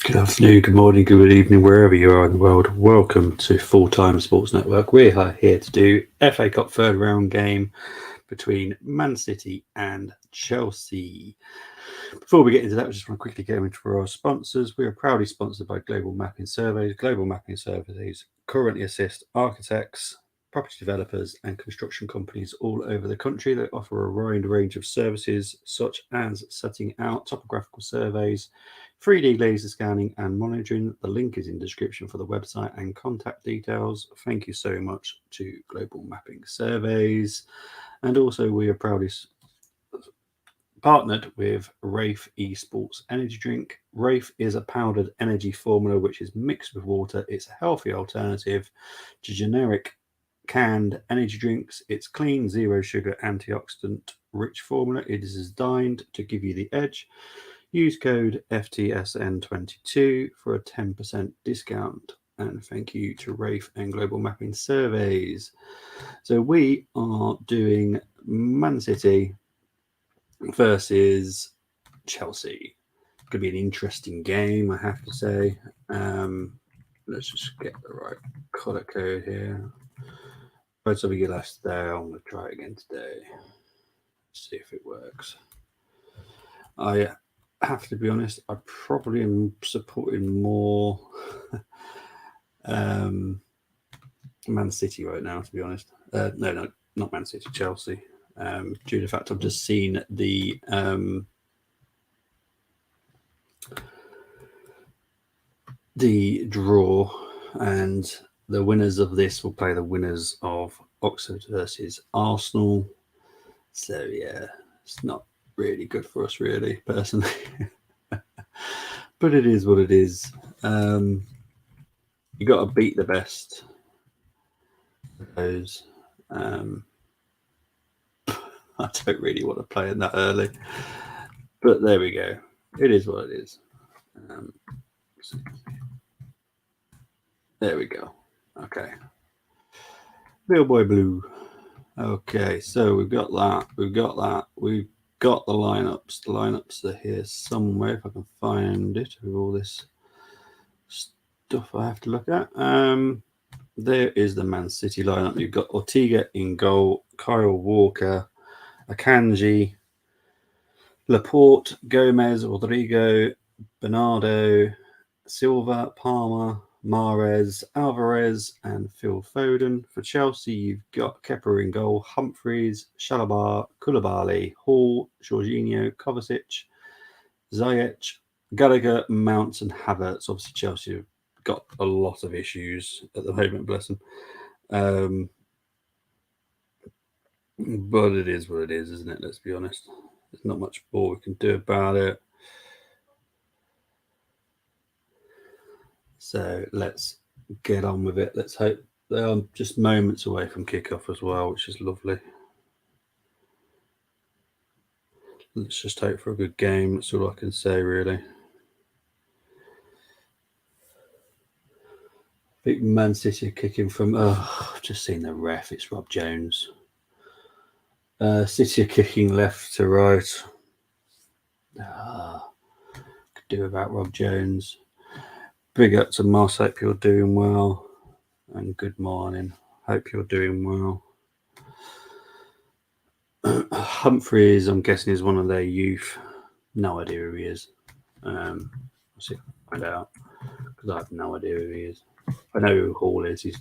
Good afternoon, good morning, good evening, wherever you are in the world. Welcome to Full Time Sports Network. We are here to do FA Cup third round game between Man City and Chelsea. Before we get into that, I just want to quickly go into our sponsors. We are proudly sponsored by Global Mapping Surveys. Global Mapping Surveys currently assist architects, property developers, and construction companies all over the country. They offer a wide range of services such as setting out topographical surveys, 3D laser scanning and monitoring. The link is in the description for the website and contact details. Thank you so much to Global Mapping Surveys. And also we are proudly partnered with Rafe Esports Energy Drink. Rafe is a powdered energy formula which is mixed with water. It's a healthy alternative to generic canned energy drinks. It's clean, zero sugar, antioxidant rich formula. It is designed to give you the edge. Use code FTSN22 for a 10% discount. And thank you to Rafe and Global Mapping Surveys. So we are doing Man City versus Chelsea. It's going to be an interesting game, I have to say. Let's just get the right colour code here. Tried something last day. I'm going to try it again today. See if it works. I have to be honest, I probably am supporting more Man City right now, to be honest. No, not Man City, Chelsea. Due to the fact I've just seen the draw, and the winners of this will play the winners of Oxford versus Arsenal. So yeah, it's not really good for us, really, personally. But it is what it is. You got to beat the best. Those. I don't really want to play in that early, but there we go. It is what it is. There we go. Okay. Bill Boy Blue. Okay, so we've got that. We've got the lineups. The lineups are here somewhere if I can find it with all this stuff I have to look at. There is the Man City lineup. You've got Ortega in goal, Kyle Walker, Akanji, Laporte, Gomez, Rodrigo, Bernardo, Silva, Palmer, Mahrez, Alvarez, and Phil Foden. For Chelsea, you've got Kepa in goal, Humphreys, Shalabar, Koulibaly, Hall, Jorginho, Kovacic, Ziyech, Gallagher, Mount, and Havertz. Obviously, Chelsea have got a lot of issues at the moment, bless them. But it is what it is, isn't it? Let's be honest. There's not much more we can do about it. So let's get on with it. Let's hope they are just moments away from kickoff as well, which is lovely. Let's just hope for a good game. That's all I can say, really. I think Man City are kicking from. Oh, I've just seen the ref. It's Rob Jones. City are kicking left to right. Could do without Rob Jones. Big up to Moss. Hope you're doing well. And good morning. Hope you're doing well. Humphreys, I'm guessing, is one of their youth. No idea who he is. I'll see if I can find out, because I have no idea who he is. I know who Hall is. He's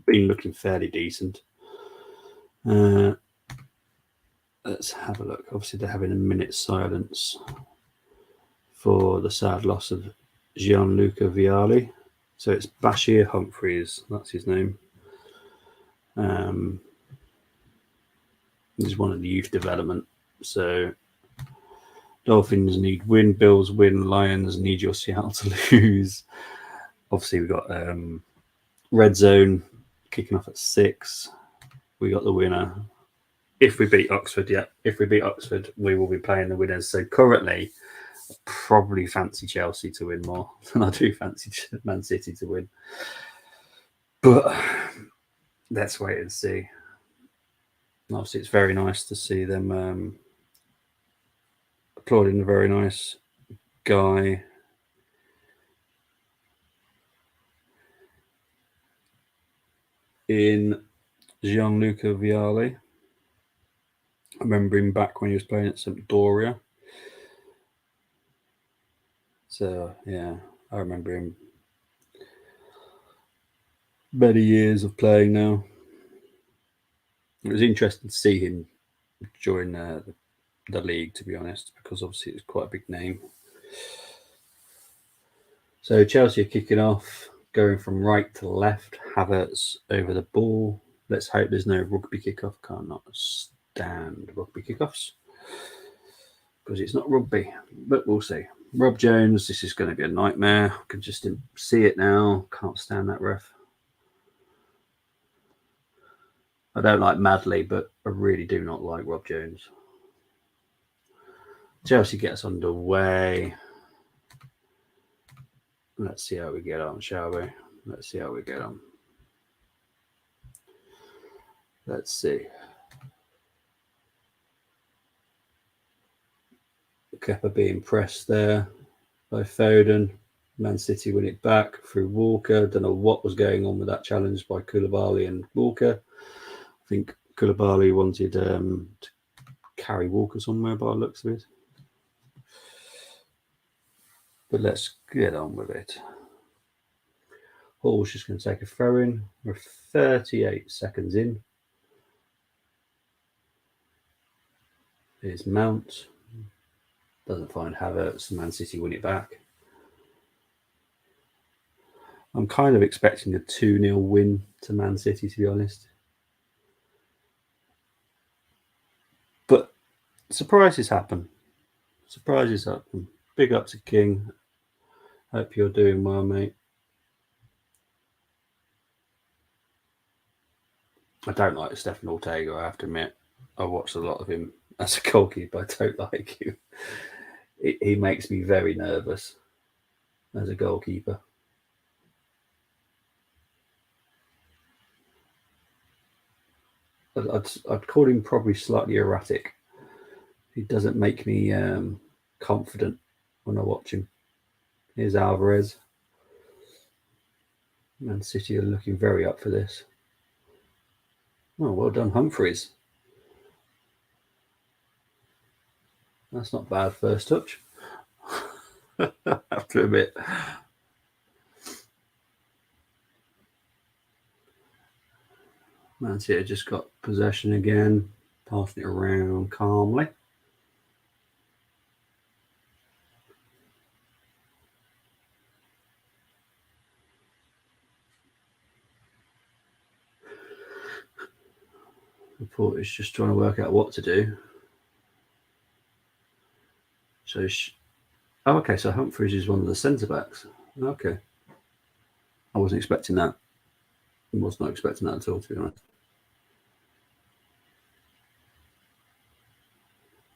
been looking fairly decent. Let's have a look. Obviously, they're having a minute's silence for the sad loss of Gianluca Vialli. So it's Bashir Humphreys. That's his name. He's one of the youth development. So Dolphins need win, Bills win, Lions need your Seattle to lose. Obviously, we've got Red Zone kicking off at 6. We got the winner. If we beat Oxford, we will be playing the winners. So currently, I probably fancy Chelsea to win more than I do fancy Man City to win. But let's wait and see. Obviously, it's very nice to see them applauding a very nice guy in Gianluca Vialli. I remember him back when he was playing at Sampdoria. So yeah, I remember him. Many years of playing now. It was interesting to see him join the league, to be honest, because obviously it's quite a big name. So Chelsea are kicking off, going from right to left. Havertz over the ball. Let's hope there's no rugby kickoff. Can't not stand rugby kickoffs because it's not rugby, but we'll see. Rob Jones, this is going to be a nightmare. I can just see it now. Can't stand that ref. I don't like Madley, but I really do not like Rob Jones. Chelsea gets underway. Let's see how we get on, shall we? Let's see how we get on. Let's see. Kepa being pressed there by Foden. Man City win it back through Walker. Don't know what was going on with that challenge by Koulibaly and Walker. I think Koulibaly wanted to carry Walker somewhere by the looks of it. But let's get on with it. Hall's just going to take a throw in. We're 38 seconds in. Here's Mount. Doesn't find Havertz. Man City win it back. I'm kind of expecting a 2-0 win to Man City, to be honest. But surprises happen. Surprises happen. Big up to King. Hope you're doing well, mate. I don't like Stefan Ortega, I have to admit. I watched a lot of him as a goalkeeper. I don't like him. He makes me very nervous as a goalkeeper. I'd call him probably slightly erratic. He doesn't make me confident when I watch him. Here's Alvarez. Man City are looking very up for this. Oh, well done, Humphreys. That's not bad first touch. I have to admit. Man City just got possession again, passing it around calmly. Report is just trying to work out what to do. So, okay, so Humphreys is one of the centre backs. Okay. I wasn't expecting that. I was not expecting that at all, to be honest.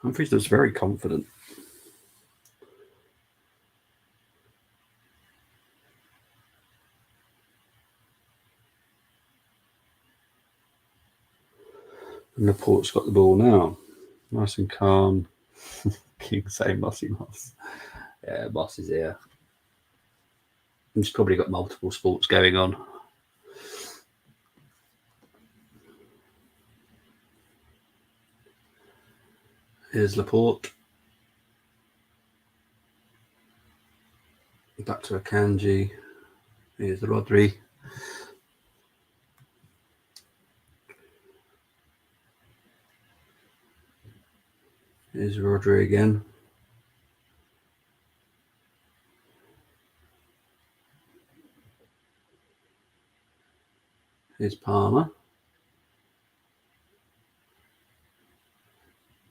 Humphreys looks very confident. And Laporte's got the ball now. Nice and calm. King saying Mossy Moss. Yeah, Moss is here. And he's probably got multiple sports going on. Here's Laporte. Back to Akanji. Here's Rodri. Here's Rodri again. Here's Palmer.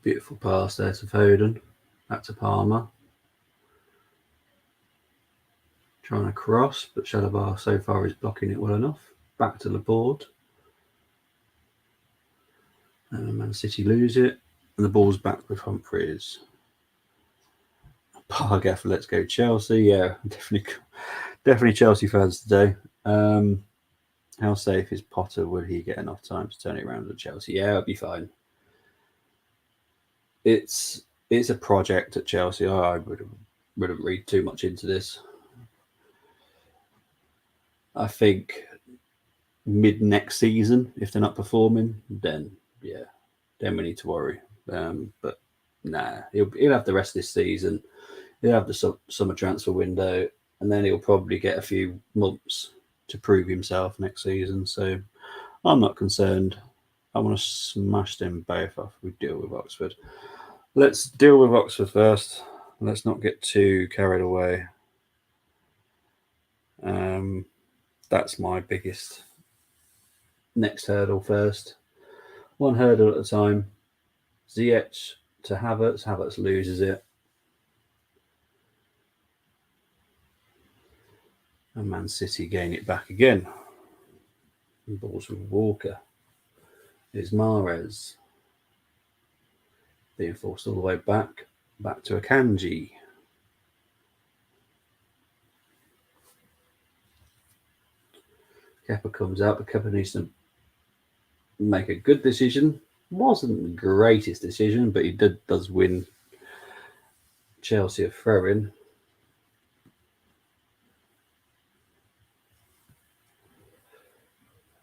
Beautiful pass there to Foden. Back to Palmer. Trying to cross, but Shalabar so far is blocking it well enough. Back to Laporte. And Man City lose it. And the ball's back with Humphreys. Pargaff, let's go Chelsea. Yeah, definitely Chelsea fans today. How safe is Potter? Will he get enough time to turn it around at Chelsea? Yeah, it'll be fine. It's a project at Chelsea. I wouldn't read too much into this. I think mid next season, if they're not performing, then yeah, then we need to worry. But nah, he'll have the rest of this season. He'll have the summer transfer window, and then he'll probably get a few months to prove himself next season. So I'm not concerned. I want to smash them both off. We deal with Oxford. Let's deal with Oxford first. Let's not get too carried away. That's my biggest next hurdle first. One hurdle at a time. Ziyech to Havertz. Havertz loses it. And Man City gain it back again. Balls with Walker. Is Mahrez. Being forced all the way back to Akanji. Kepa comes out, but Kepa needs to make a good decision. Wasn't the greatest decision, but he does win Chelsea a throw-in.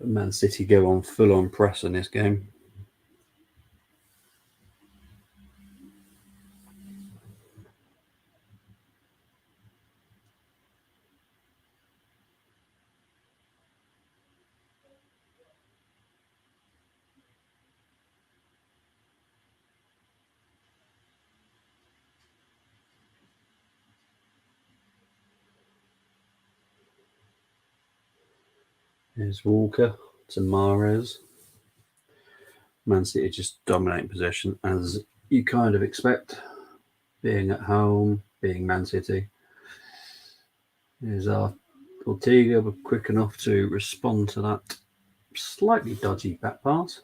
Man City go on full-on press in this game. There's Walker to Mahrez. Man City just dominate possession, as you kind of expect, being at home, being Man City. Is Ortega quick enough to respond to that slightly dodgy back pass.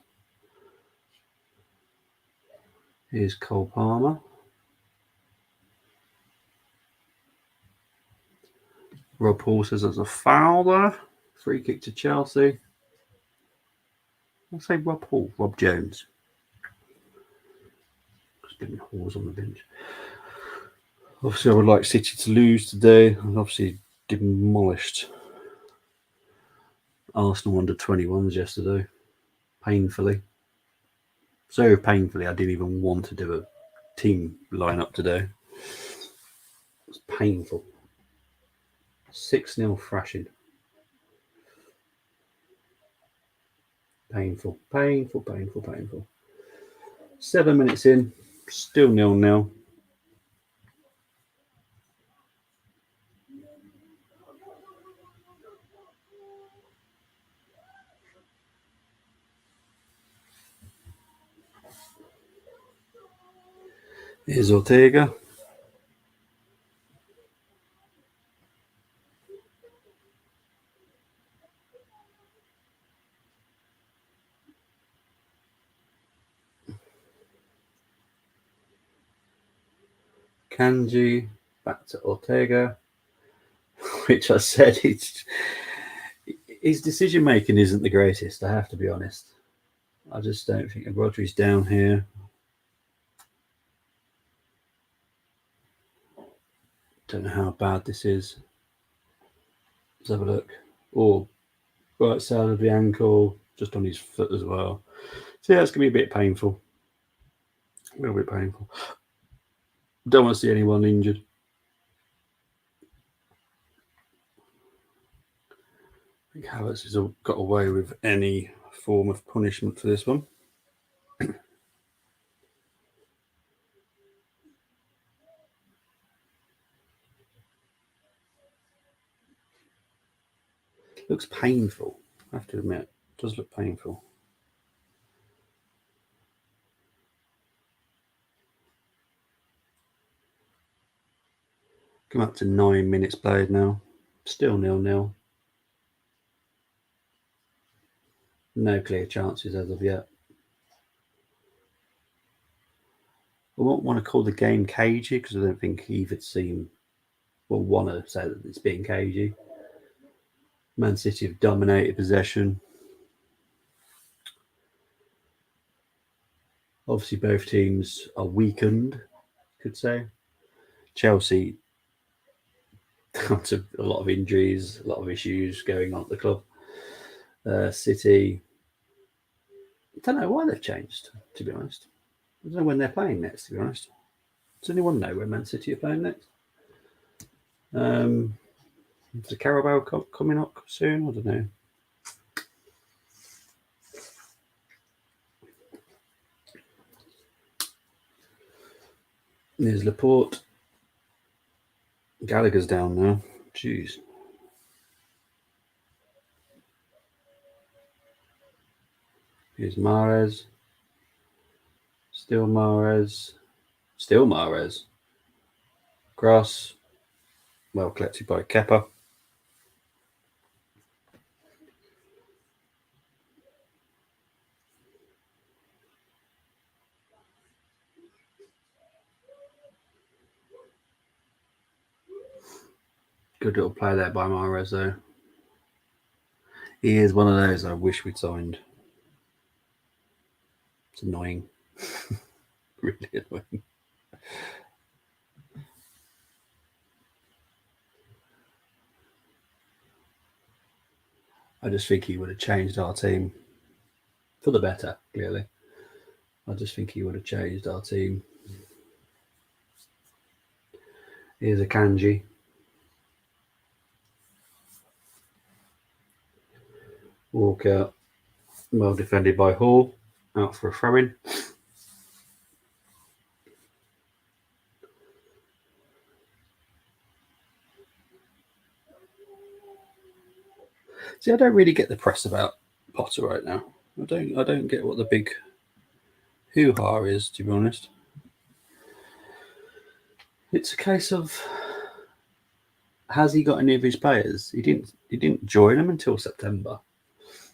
Here's Cole Palmer. Rob Hall says there's a foul there. Free kick to Chelsea. I'll say Rob Hall, Rob Jones. Just getting Halls on the bench. Obviously, I would like City to lose today, and obviously demolished Arsenal under 21s yesterday, painfully. So painfully, I didn't even want to do a team lineup today. It was painful. 6-0 thrashing. Painful. 7 minutes in, still 0-0. Here's Ortega. Kanji, back to Ortega, which I said his decision making isn't the greatest, I have to be honest. I just don't think Rodri's down here. Don't know how bad this is. Let's have a look. Right side of the ankle, just on his foot as well. So yeah, it's going to be a bit painful. A little bit painful. Don't want to see anyone injured. I think Havertz has got away with any form of punishment for this one. Looks painful, I have to admit. It does look painful. Come up to 9 minutes played now. Still 0-0. No clear chances as of yet. I won't want to call the game cagey because I don't think either team will want to say that it's being cagey. Man City have dominated possession. Obviously, both teams are weakened, could say. Chelsea, down to a lot of injuries, a lot of issues going on at the club. City. I don't know why they've changed, to be honest. I don't know when they're playing next, to be honest. Does anyone know when Man City are playing next? Is the Carabao Cup coming up soon? I don't know. There's Laporte. Gallagher's down now. Jeez. Here's Mahrez. Still Mahrez. Still Mahrez. Cross. Well collected by Kepa. Good little play there by Mahrez, though. He is one of those I wish we'd signed. It's annoying. Really annoying. I just think he would have changed our team for the better, clearly. I just think he would have changed our team. Here's a Kanji. Walker, well defended by Hall. Out for a throw-in. See, I don't really get the press about Potter right now. I don't get what the big hoo-ha is, to be honest. It's a case of, has he got any of his players? He didn't join them until September.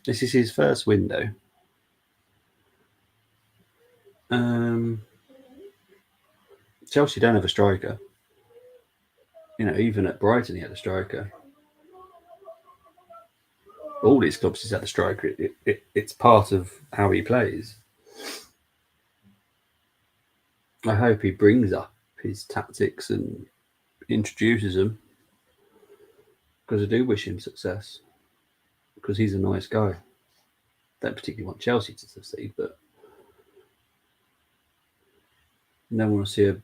This is his first window. Chelsea don't have a striker. You know, even at Brighton he had a striker. All these clubs he's had a striker. It's part of how he plays. I hope he brings up his tactics and introduces them, because I do wish him success, because he's a nice guy. Don't particularly want Chelsea to succeed, but no one will see a.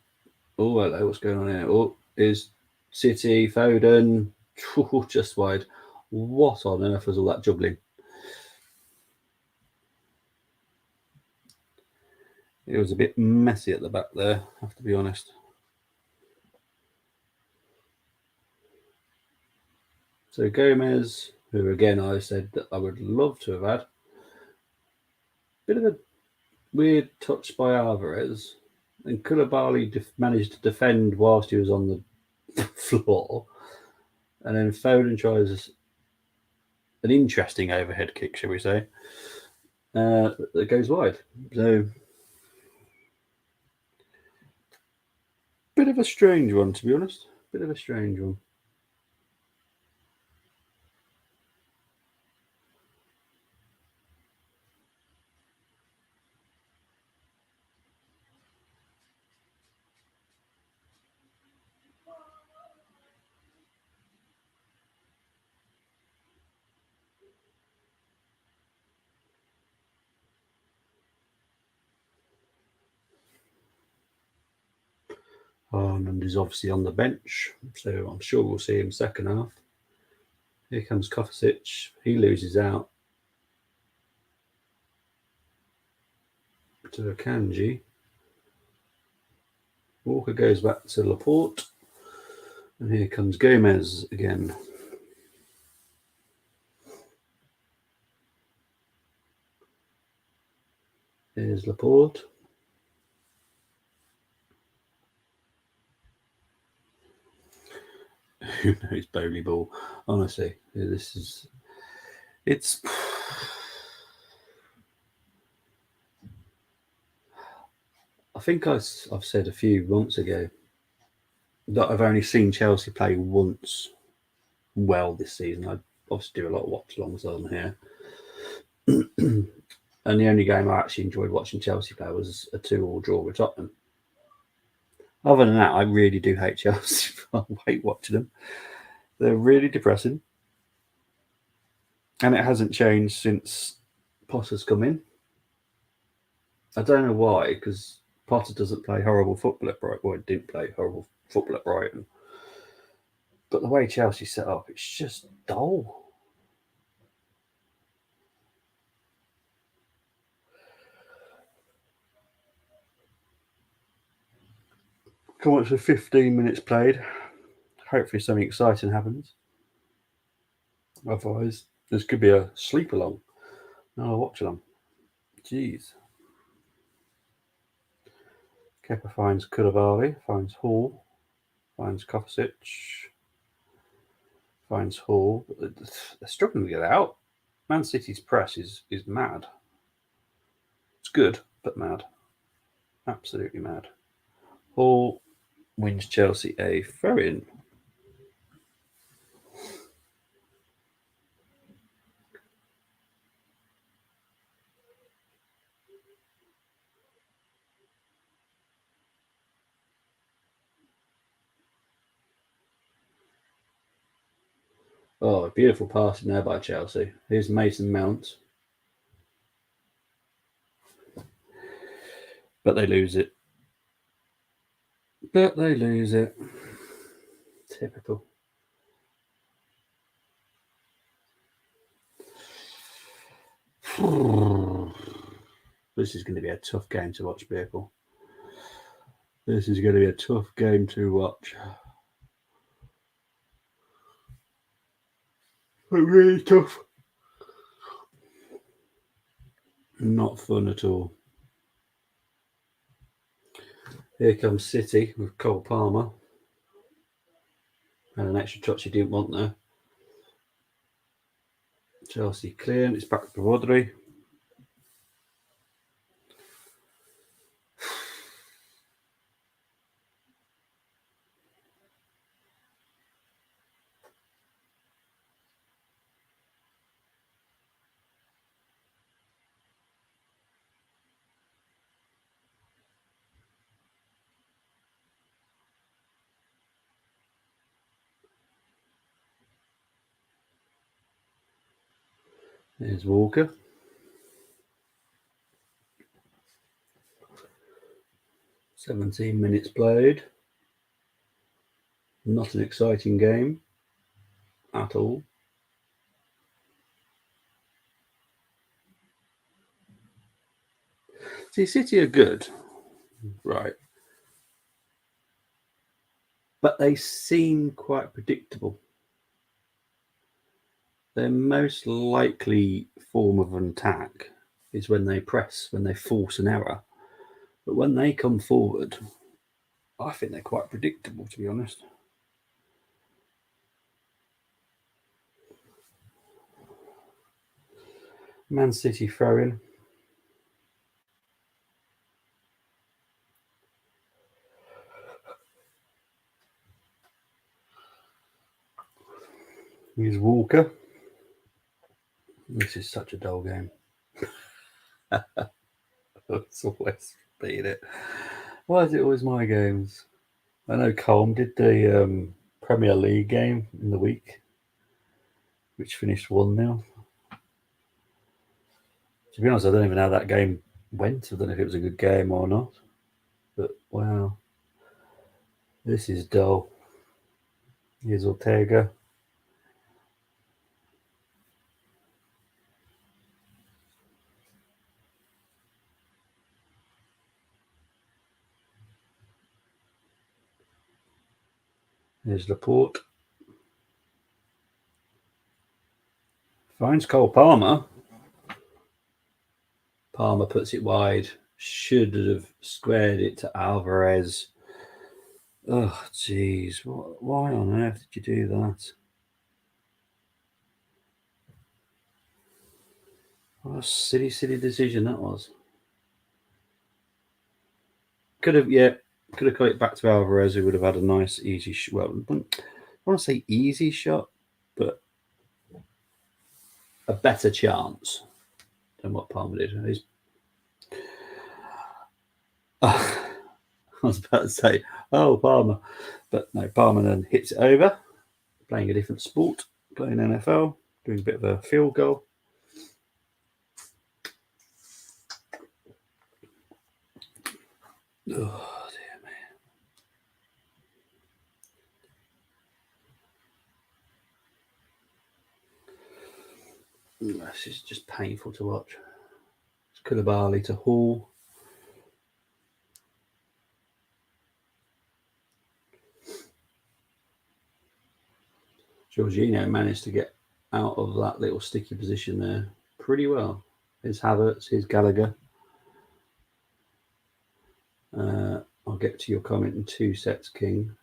Oh, hello, what's going on here? Oh, is City, Foden, just wide. What on earth was all that juggling? It was a bit messy at the back there, I have to be honest. So Gomez, who again I said that I would love to have had. Bit of a weird touch by Alvarez. And Koulibaly managed to defend whilst he was on the floor. And then Foden tries an interesting overhead kick, shall we say, that goes wide. So, bit of a strange one, to be honest. Bit of a strange one. And he's obviously on the bench, so I'm sure we'll see him second half. Here comes Kovacic. He loses out to Akanji. Walker goes back to Laporte. And here comes Gomez again. Here's Laporte. Who knows bowling ball? Honestly, this is. It's. I think I've said a few months ago that I've only seen Chelsea play once well this season. I obviously do a lot of watch-alongs on here. And the only game I actually enjoyed watching Chelsea play was a 2-2 draw with Tottenham. Other than that, I really do hate Chelsea. I hate watching them. They're really depressing. And it hasn't changed since Potter's come in. I don't know why, because Potter doesn't play horrible football at Brighton. Well, he didn't play horrible football at Brighton. But the way Chelsea's set up, it's just dull. Come on, for 15 minutes played. Hopefully something exciting happens. Otherwise, this could be a sleep along. No, a watch along. Jeez. Kepa finds Koulibaly, finds Hall, finds Kovacic, finds Hall. They're struggling to get out. Man City's press is mad. It's good, but mad. Absolutely mad. Hall wins Chelsea a throw-in. Oh, a beautiful pass in there by Chelsea. Here's Mason Mount. But they lose it. Typical. This is going to be a tough game to watch, people. This is going to be a tough game to watch. Really tough. Not fun at all. Here comes City with Cole Palmer. And an extra touch he didn't want there. Chelsea clear, and it's back to Rodri. There's Walker. "17 minutes played. Not an exciting game at all. See, City are good, right? But they seem quite predictable. Their most likely form of an attack is when they press, when they force an error. But when they come forward, I think they're quite predictable, to be honest. Man City throw-in. Here's Walker. This is such a dull game. It's always beat it. Why is it always my games? I know Colm did the Premier League game in the week, which finished 1-0. To be honest, I don't even know how that game went. I don't know if it was a good game or not. But wow, this is dull. Here's Ortega. Here's Laporte. Finds Cole Palmer. Palmer puts it wide. Should have squared it to Alvarez. Oh, jeez. Why on earth did you do that? What a silly decision that was. Could have cut it back to Alvarez, who would have had a nice, easy shot. Well, I don't want to say easy shot, but a better chance than what Palmer did. I was about to say, oh, Palmer. But no, Palmer then hits it over, playing a different sport, playing NFL. doing a bit of a field goal. Oh, dear me. This is just painful to watch. It's Koulibaly to Hall. Jorginho managed to get out of that little sticky position there pretty well. Here's Havertz, here's Gallagher. I'll get to your comment in 2 sets, King.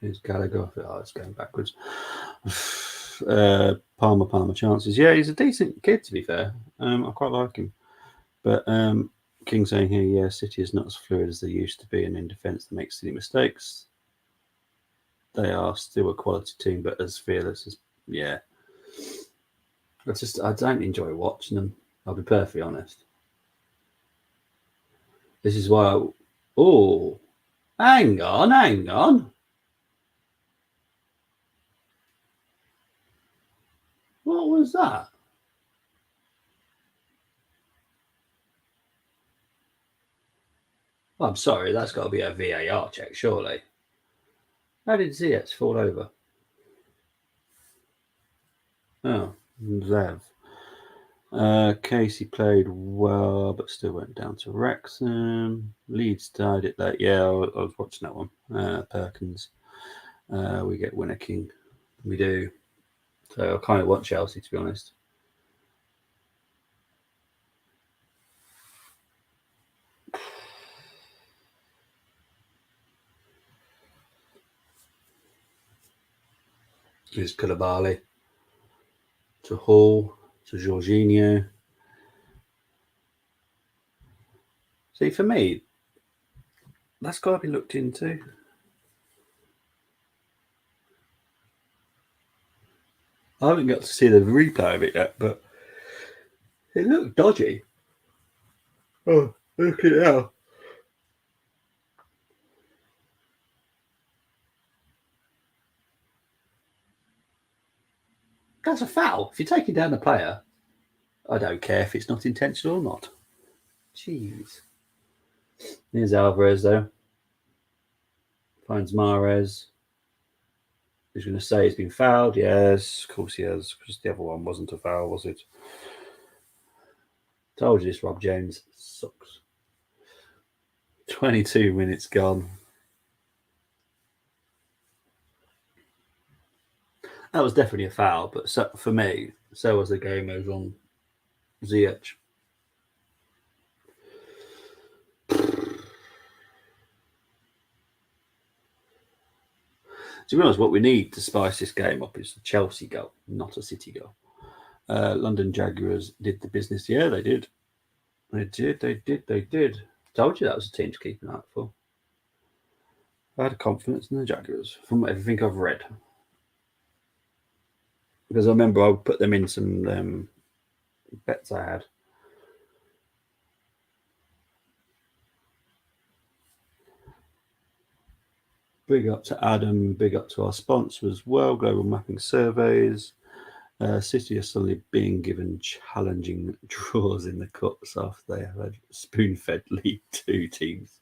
Here's Gallagher. Oh, it's going backwards. Palmer chances. Yeah, he's a decent kid, to be fair. I quite like him. But King saying here, yeah, City is not as fluid as they used to be, and in defence they make silly mistakes. They are still a quality team, but as fearless as, yeah. I don't enjoy watching them. I'll be perfectly honest. This is why. Oh, hang on. What was that? Oh, I'm sorry, that's got to be a VAR check, surely. How did Ziyech fall over? Oh, Zev. Casey played well, but still went down to Wrexham. Leeds died it late. Yeah, I was watching that one. Perkins. We get Winner King. We do. So I kind of want Chelsea, to be honest. Here's Koulibaly to Hall to Jorginho. See, for me, that's got to be looked into. I haven't got to see the replay of it yet, but it looked dodgy. Oh, look at it now. That's a foul. If you're taking down the player, I don't care if it's not intentional or not. Jeez. Here's Alvarez, though. Finds Mahrez. He's going to say he's been fouled. Yes, of course he has, because the other one wasn't a foul, was it? Told you this Rob Jones sucks. 22 minutes gone. That was definitely a foul, but for me, so was the game over on Ziyech. To be honest, what we need to spice this game up is a Chelsea goal, not a City goal. London Jaguars did the business. Yeah, they did. They did. Told you that was a team to keep an eye out for. I had confidence in the Jaguars from everything I've read. Because I remember I put them in some bets I had. Big up to Adam, big up to our sponsor as well, Global Mapping Surveys. City are suddenly being given challenging draws in the cups after they have had spoon-fed League Two teams.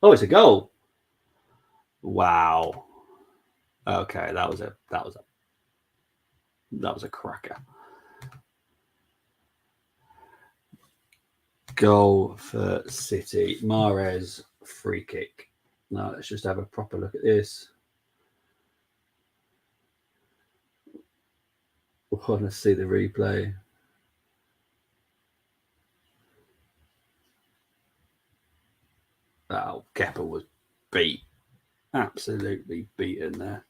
Oh, it's a goal! Wow. Okay, that was a cracker. Goal for City. Mahrez free kick. Now let's just have a proper look at this. I want to see the replay. Oh, Kepa was beat. Absolutely beaten there.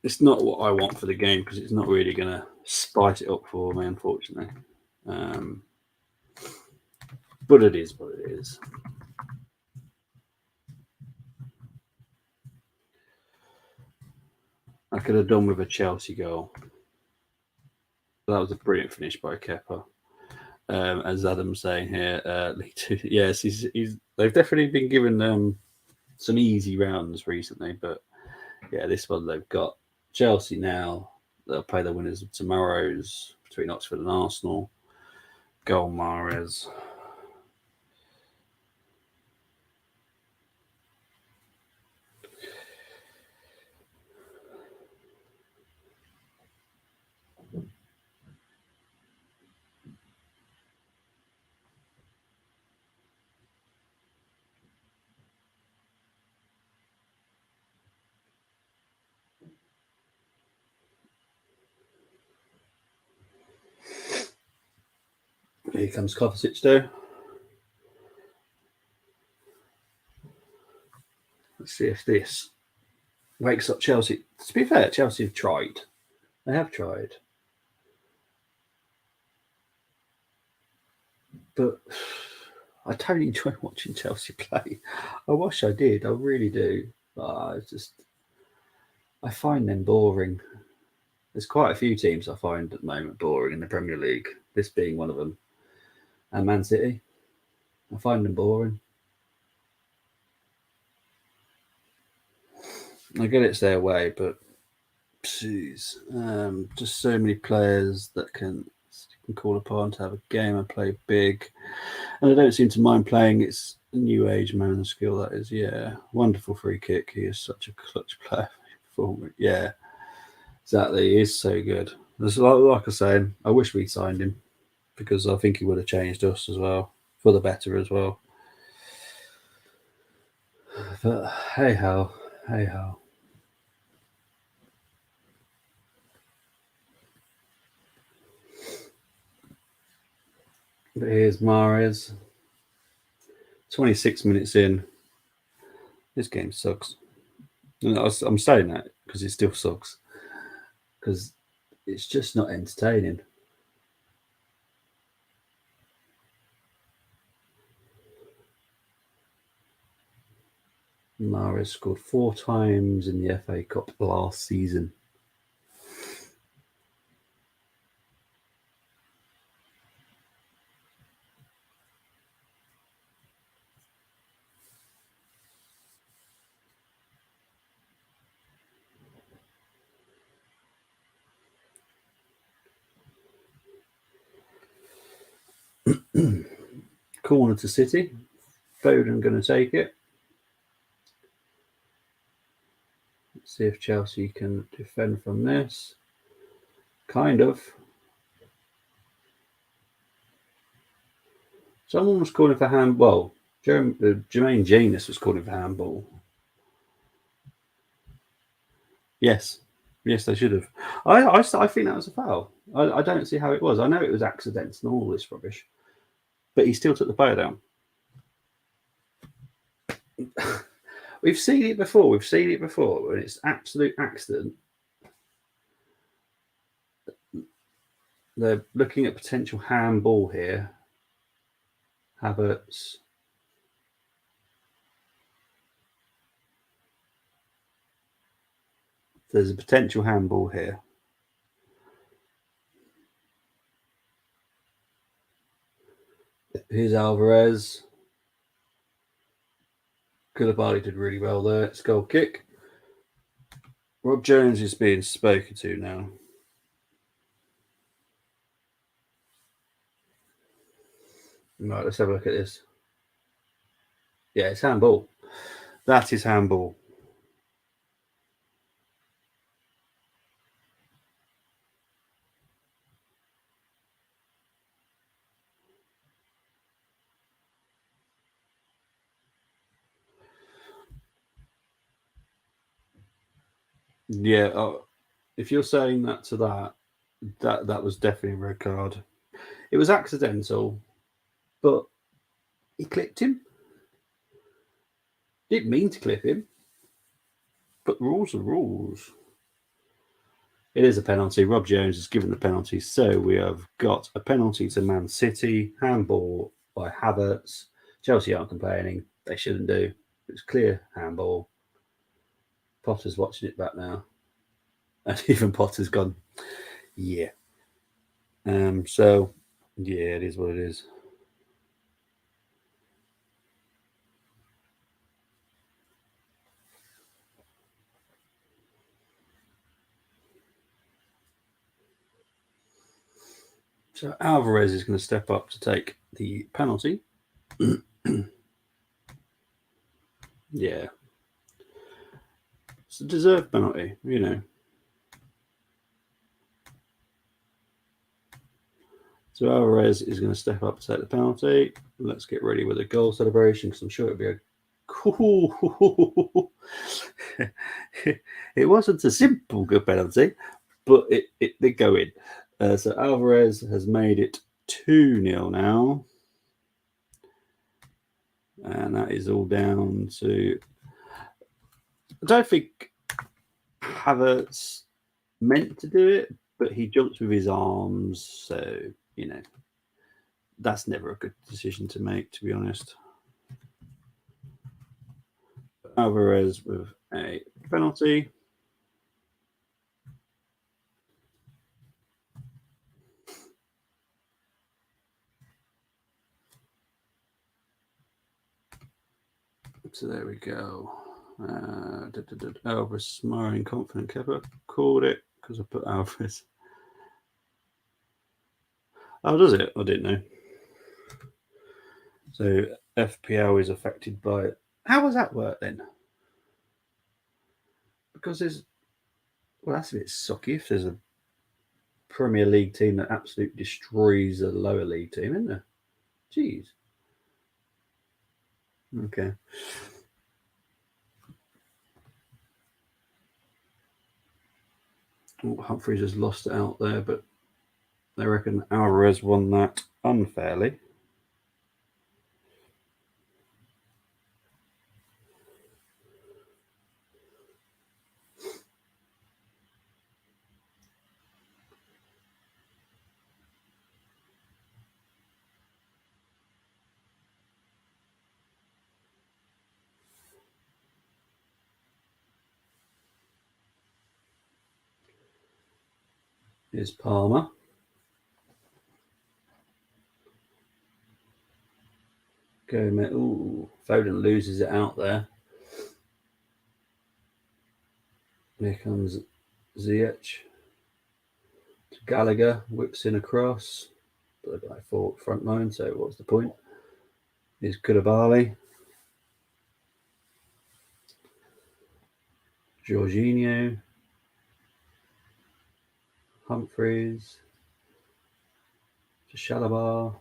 It's not what I want for the game because it's not really going to spice it up for me, unfortunately. But it is what it is. I could have done with a Chelsea goal. That was a brilliant finish by Kepa. As Adam's saying here, yes, they've definitely been given some easy rounds recently, but yeah, this one they've got Chelsea now, they'll play the winners of tomorrow's between Oxford and Arsenal. Goal Mahrez. Here comes Kovacic though. Let's see if this wakes up Chelsea. To be fair, Chelsea have tried. They have tried. But I don't enjoy watching Chelsea play. I wish I did. I really do. But I find them boring. There's quite a few teams I find at the moment boring in the Premier League. This being one of them. And Man City. I find them boring. I get it's their way, but jeez, just so many players that can call upon to have a game and play big, and I don't seem to mind playing. It's a new age man skill that is. Yeah, wonderful free kick. He is such a clutch player. Yeah, exactly. He is so good. Like I say, I wish we signed him because I think he would have changed us as well for the better as well. But hey how, hey how. But here's Mahrez. 26 minutes in. This game sucks. And I'm saying that because it still sucks. Because it's just not entertaining. Mahrez scored 4 times in the FA Cup last season. Corner to City. Foden going to take it. Let's see if Chelsea can defend from this. Kind of. Someone was calling for handball. Jermaine Genius was calling for handball. Yes. Yes, they should have. I think that was a foul. I don't see how it was. I know it was accidental and all this rubbish. But he still took the player down. We've seen it before. When it's absolute accident. They're looking at potential handball here. Havertz. There's a potential handball here. Here's Alvarez. Koulibaly did really well there. It's goal kick. Rob Jones is being spoken to now. Right, let's have a look at this. Yeah, it's handball. That is handball. Yeah, if you're saying that to that was definitely a red card. It was accidental, but he clipped him. Didn't mean to clip him, but rules are rules. It is a penalty. Rob Jones has given the penalty, so we have got a penalty to Man City. Handball by Havertz. Chelsea aren't complaining. They shouldn't do. It's clear handball. Potter's watching it back now, and even Potter's gone. Yeah. So yeah, it is what it is. So Alvarez is going to step up to take the penalty. Yeah. It's a deserved penalty, you know. So Alvarez is going to step up to take the penalty. Let's get ready with a goal celebration because I'm sure it'll be a cool. It wasn't a simple good penalty, but it did go in. So Alvarez has made it 2-0 now. And that is all down to... I don't think Havertz meant to do it, but he jumps with his arms. So, you know, that's never a good decision to make, to be honest. Alvarez with a penalty. So there we go. Alvarez smiling, confident. Kepa called it because I put Alvarez. Oh, does it? I didn't know. So FPL is affected by it. How does that work then? Because there's... Well, that's a bit sucky if there's a Premier League team that absolutely destroys a lower league team, isn't there? Jeez. Okay. Oh, Humphreys has lost it out there, but they reckon Alvarez won that unfairly. Here's Palmer. Ooh, Foden loses it out there. Here comes Ziyech. Gallagher whips in across. But I thought front line, so what's the point? Here's Koulibaly. Jorginho. Humphreys. Chalobah.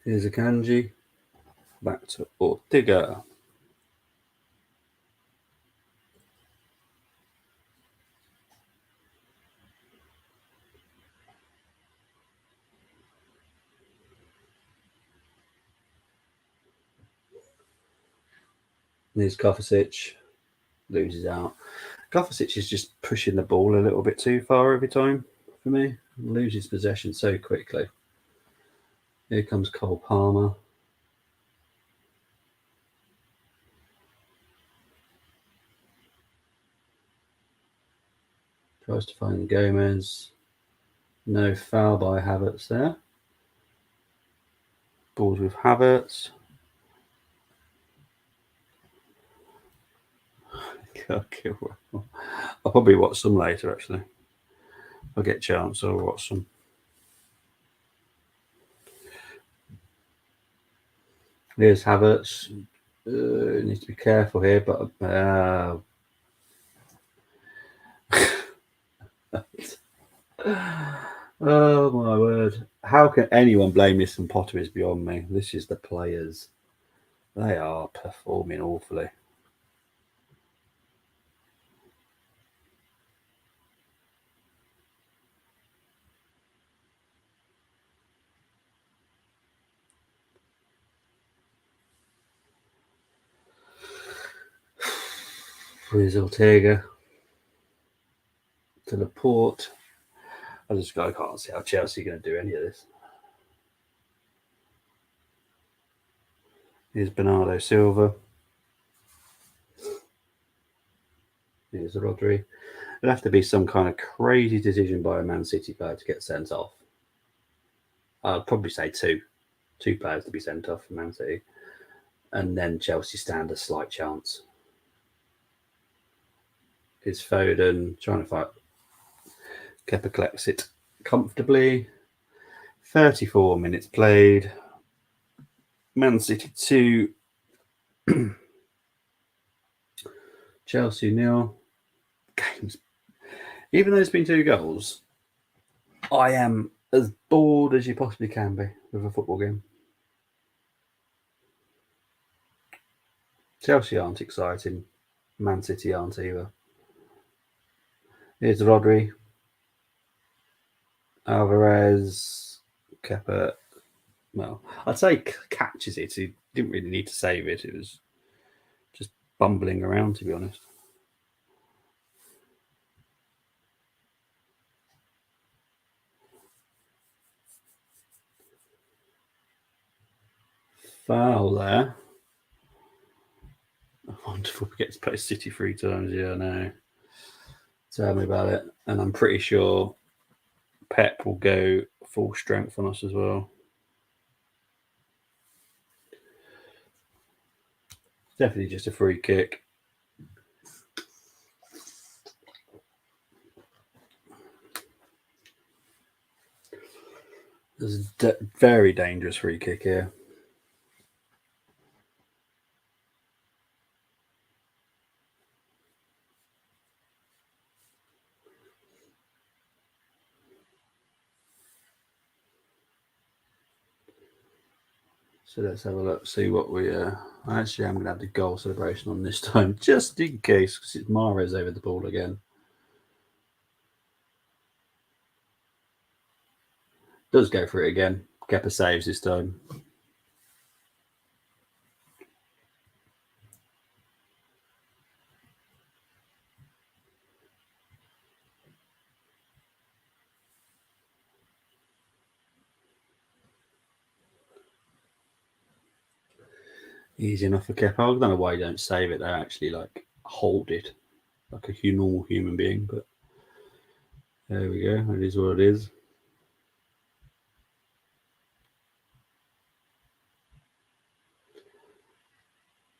Here's Akanji. Back to Ortega. Here's Kovacic. Loses out. Kovacic is just pushing the ball a little bit too far every time for me. Loses possession so quickly. Here comes Cole Palmer. Tries to find Gomez. No foul by Havertz there. Balls with Havertz. I'll probably watch some later, actually. If I get a chance, I'll watch some. Here's Havertz. Needs to be careful here, but oh my word. How can anyone blame this on Potter is beyond me. This is the players. They are performing awfully. Here's Ortega to Laporte. I can't see how Chelsea are going to do any of this. Here's Bernardo Silva. Here's Rodri. It'd have to be some kind of crazy decision by a Man City player to get sent off. I'd probably say two players to be sent off for Man City, and then Chelsea stand a slight chance. is Foden trying to fight. Kepa collects it comfortably. 34 minutes played. Man City 2. Chelsea 0. Games. Even though there's been 2 goals, I am as bored as you possibly can be with a football game. Chelsea aren't exciting. Man City aren't either. Here's Rodri. Alvarez. Kepa. Well, I'd say catches it. He didn't really need to save it. It was just bumbling around, to be honest. Foul there. Wonderful. We get to play City 3 times. Yeah, no. Tell me about it. And I'm pretty sure Pep will go full strength on us as well. Definitely just a free kick. There's a very dangerous free kick here. So let's have a look, see what we. Actually, I'm going to have the goal celebration on this time, just in case, because it's Mahrez over the ball again. Does go for it again. Kepa saves this time. Easy enough for Kepa. I don't know why you don't save it. They actually like hold it like a normal human being, but there we go. It is what it is.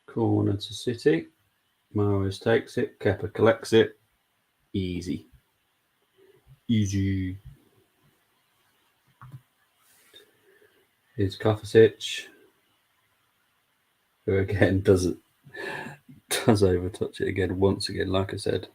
Corner to City. Mahrez takes it. Kepa collects it. Easy. Easy. Here's Kovacic, who again does overtouch it again once again, like I said.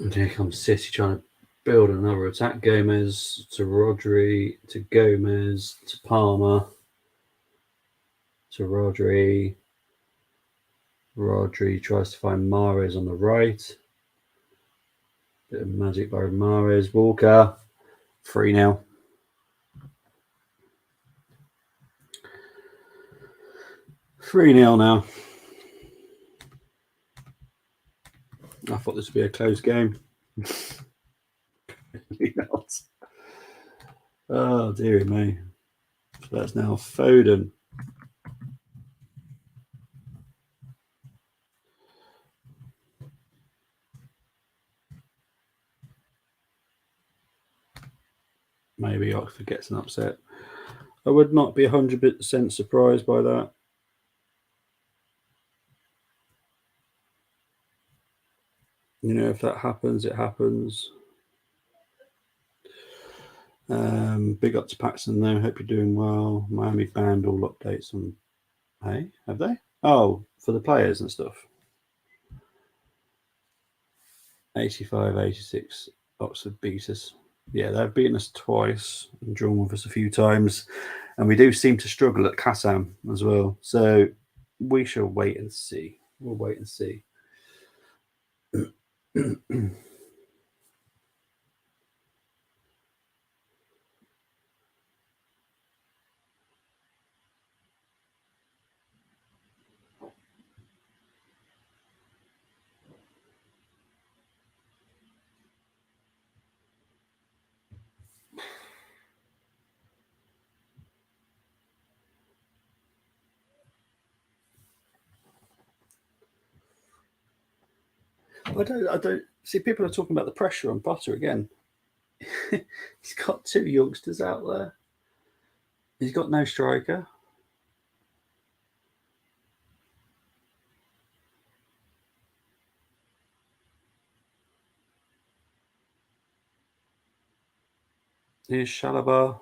And here comes City trying to build another attack. Gomez to Rodri to Gomez to Palmer to Rodri. Rodri tries to find Mahrez on the right. Bit of magic by Mahrez. Walker 3-0. 3-0 now. I thought this would be a close game. Oh, dearie me. So that's now Foden. Maybe Oxford gets an upset. I would not be 100% surprised by that. You know, if that happens, it happens. Big up to Paxton though. Hope you're doing well. Miami banned all updates on. Hey, have they? Oh, for the players and stuff. 85, 86. Oxford beat us. Yeah, they've beaten us twice and drawn with us a few times, and we do seem to struggle at Kassam as well. So we shall wait and see. We'll wait and see. I don't see people are talking about the pressure on Potter again. He's got 2 youngsters out there. He's got no striker. Here's Shalaba.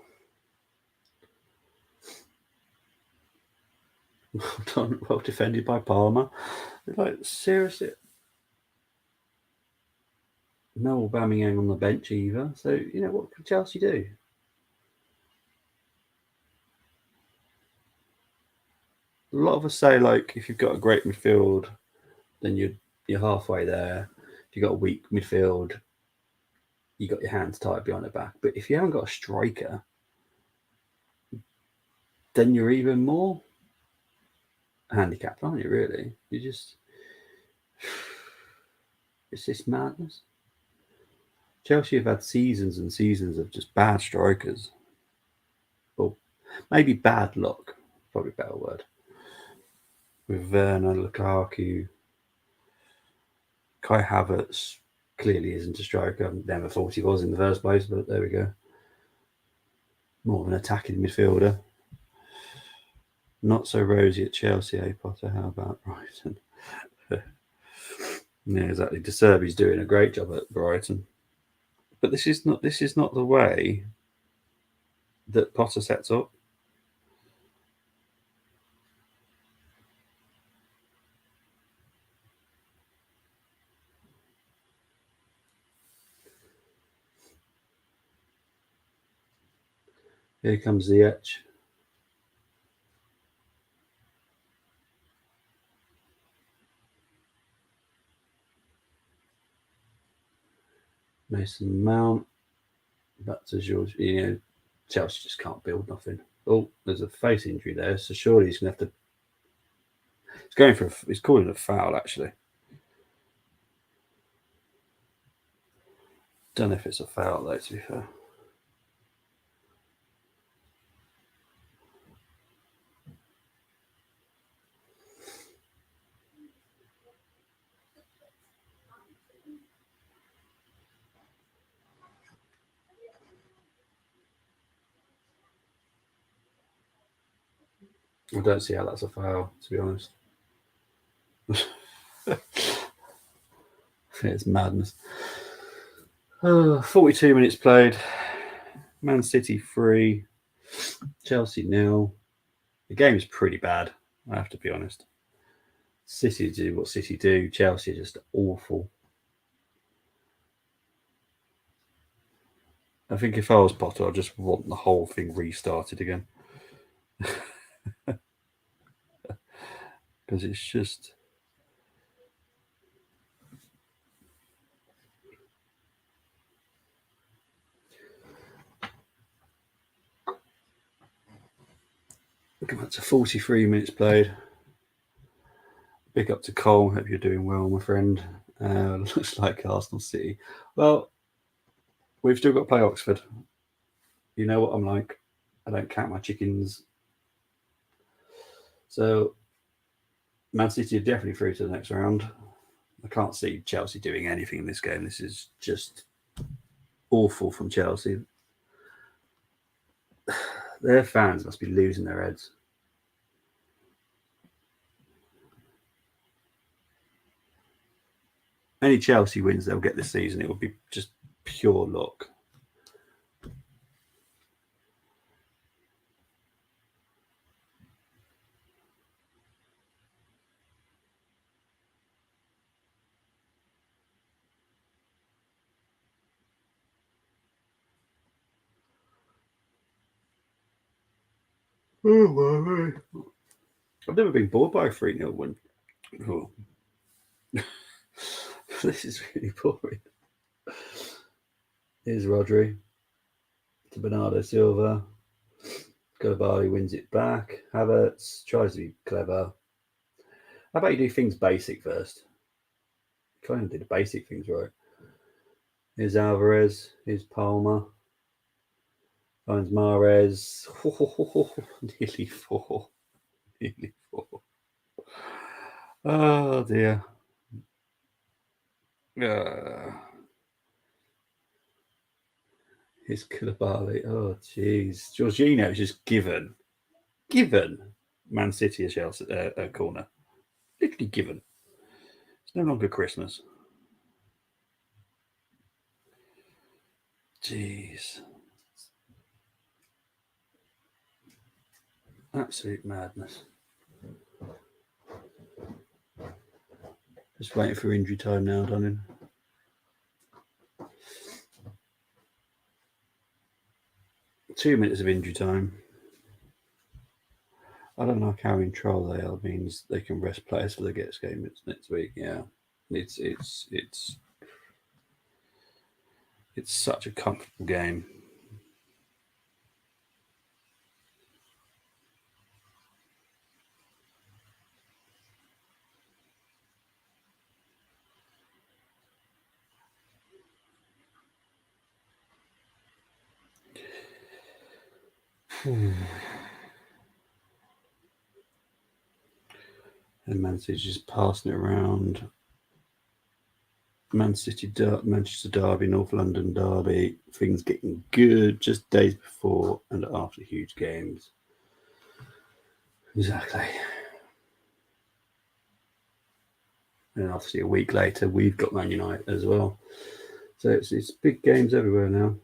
Well defended by Palmer. Like, seriously. No Aubameyang on the bench either. So, what can Chelsea do? A lot of us say, like, if you've got a great midfield, then you're halfway there. If you've got a weak midfield, you got your hands tied behind the back. But if you haven't got a striker, then you're even more handicapped, aren't you, really? It's this madness. Chelsea have had seasons and seasons of just bad strikers. Or maybe bad luck, probably a better word. With Werner, Lukaku, Kai Havertz clearly isn't a striker. I never thought he was in the first place, but there we go. More of an attacking midfielder. Not so rosy at Chelsea, Potter? How about Brighton? Yeah, exactly. De Serbi's doing a great job at Brighton. But this is not the way that Potter sets up. Here comes the etch. Mason Mount. Back to George. Chelsea just can't build nothing. Oh, there's a face injury there, so surely he's going to have to. He's calling a foul, actually. Don't know if it's a foul, though, to be fair. I don't see how that's a foul, to be honest. It's madness. 42 minutes played. Man City 3. Chelsea 0. The game is pretty bad, I have to be honest. City do what City do. Chelsea are just awful. I think if I was Potter, I'd just want the whole thing restarted again. Because it's just. Come up to 43 minutes played. Big up to Cole. Hope you're doing well, my friend. Looks like Arsenal City. Well, we've still got to play Oxford. You know what I'm like. I don't count my chickens. So, Man City are definitely through to the next round. I can't see Chelsea doing anything in this game. This is just awful from Chelsea. Their fans must be losing their heads. Any Chelsea wins they'll get this season, it would be just pure luck. Oh, my. I've never been bored by a 3-0 win. Oh. This is really boring. Here's Rodri to Bernardo Silva. Koulibaly wins it back. Havertz tries to be clever. How about you do things basic first? Kind of did the basic things right. Here's Alvarez. Here's Palmer. Finds Mahrez. Nearly 4. Nearly 4. Oh dear. His Koulibaly. Oh, jeez. Jorginho's just given Man City a Chelsea a corner. Literally given. It's no longer Christmas. Jeez. Absolute madness. Just waiting for injury time now, Dunning. 2 minutes of injury time. I don't know how in trial they are. Means they can rest players for the Gets game next week. Yeah, it's such a comfortable game. And Man City just passing it around. Manchester Derby, North London Derby. Things getting good just days before and after huge games. Exactly. And obviously a week later, we've got Man United as well. So it's big games everywhere now.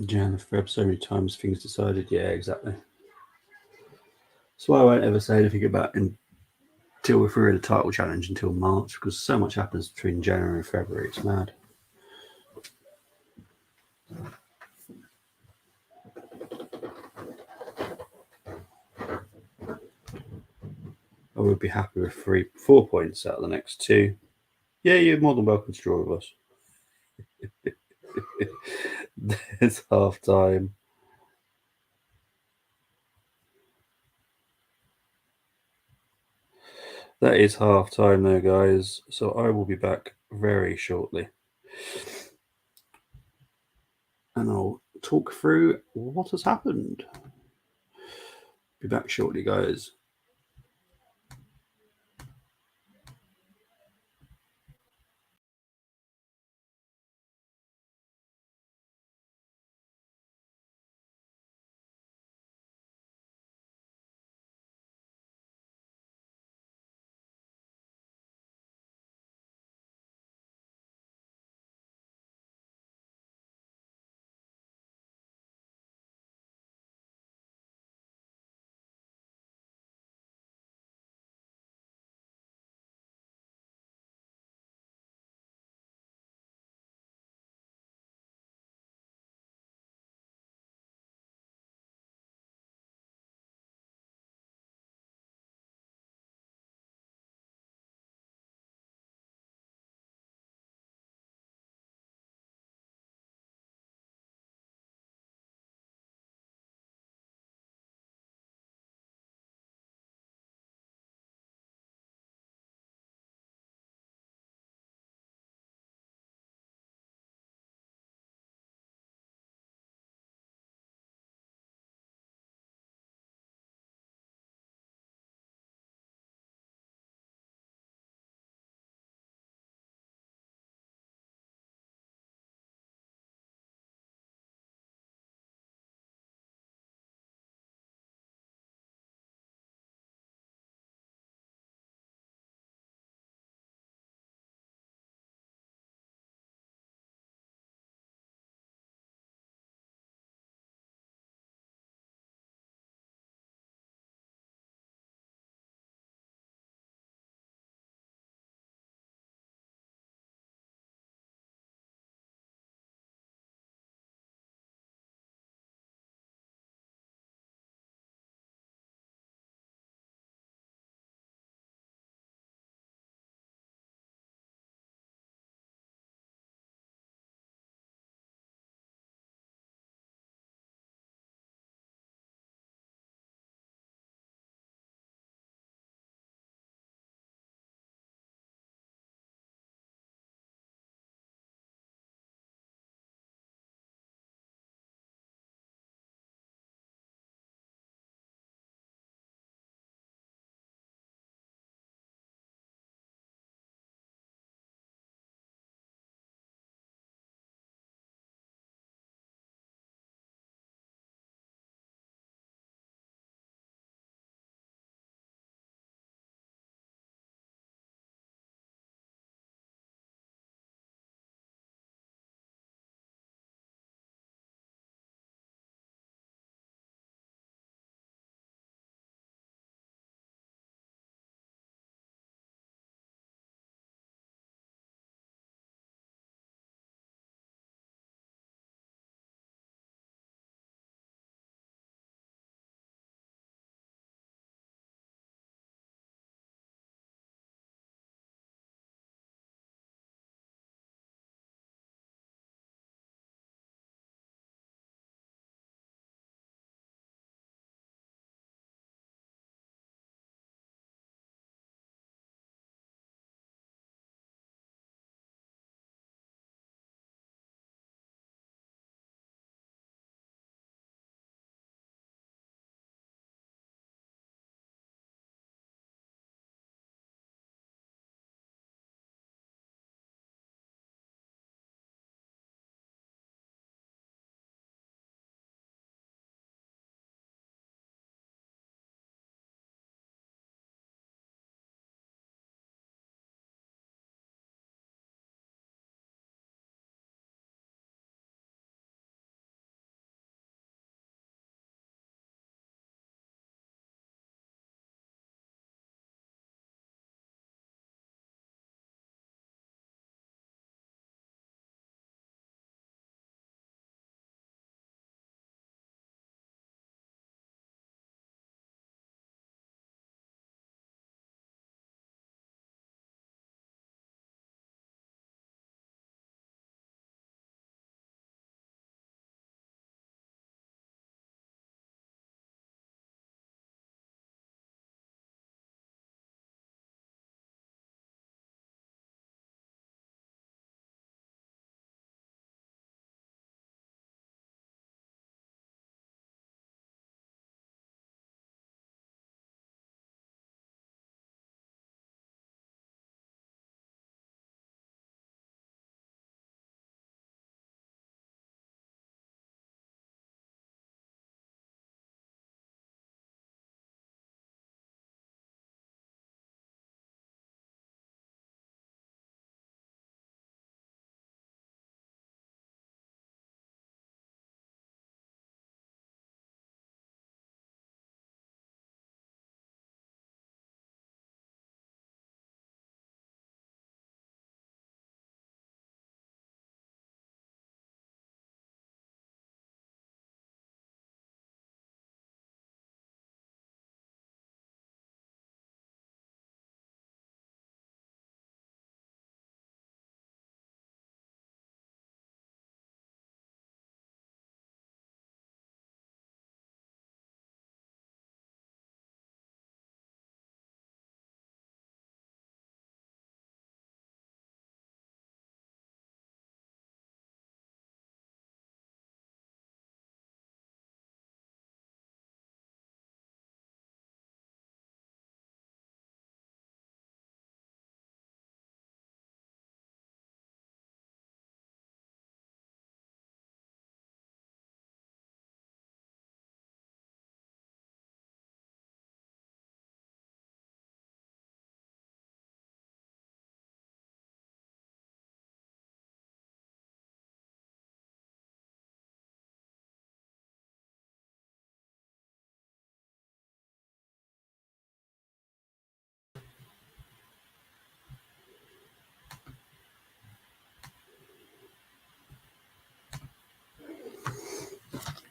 Jan, Feb, so many times things decided. Yeah, exactly. That's why I won't ever say anything about until we're through the title challenge until March, because so much happens between January and February. It's mad. I would be happy with 4 points out of the next two. Yeah, you're more than welcome to draw with us. It's half time. That is half time though, guys. So I will be back very shortly. And I'll talk through what has happened. Be back shortly, guys.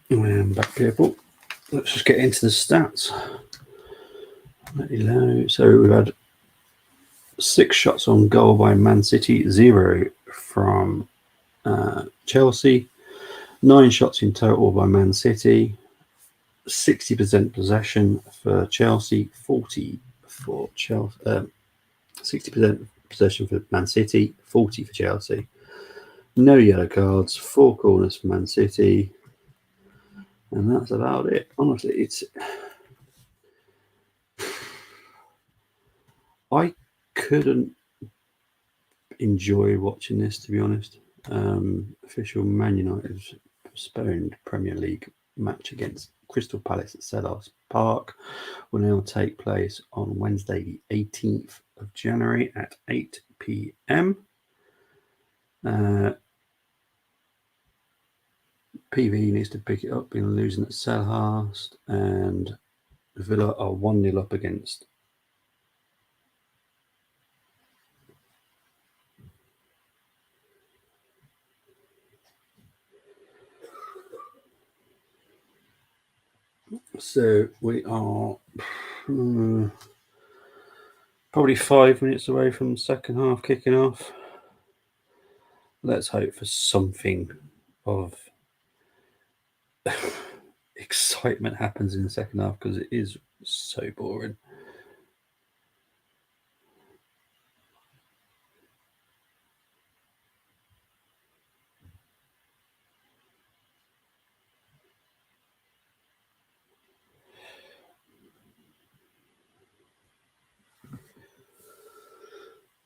And back, people. Let's just get into the stats. So we've had 6 shots on goal by Man City, 0 from Chelsea, 9 shots in total by Man City, 60% possession for Chelsea, 40 for Chelsea, 60% possession for Man City, 40 for Chelsea. No yellow cards, 4 corners for Man City, and that's about it. Honestly, I couldn't enjoy watching this, to be honest. Official Man United's postponed Premier League match against Crystal Palace at Selhurst Park will now take place on Wednesday, the 18th of January at 8 p.m. PV needs to pick it up, been losing at Selhurst, and Villa are 1-0 up against So we are probably 5 minutes away from the second half kicking off. Let's hope for something of excitement happens in the second half, because it is so boring.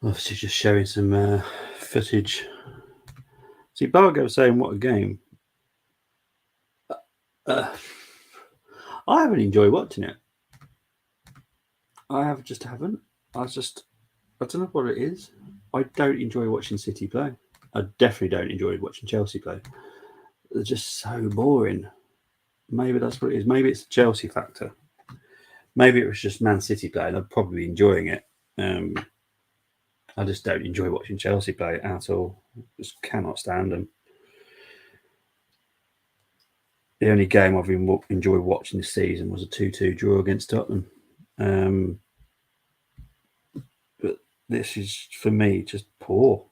Obviously, just showing some footage. See, Bargo was saying, "What a game!" I haven't enjoyed watching it. I haven't. I don't know what it is. I don't enjoy watching City play. I definitely don't enjoy watching Chelsea play. They're just so boring. Maybe that's what it is. Maybe it's the Chelsea factor. Maybe it was just Man City play, and I'm probably enjoying it. I just don't enjoy watching Chelsea play at all. Just cannot stand them. The only game I've enjoyed watching this season was a 2-2 draw against Tottenham. But this is, for me, just poor.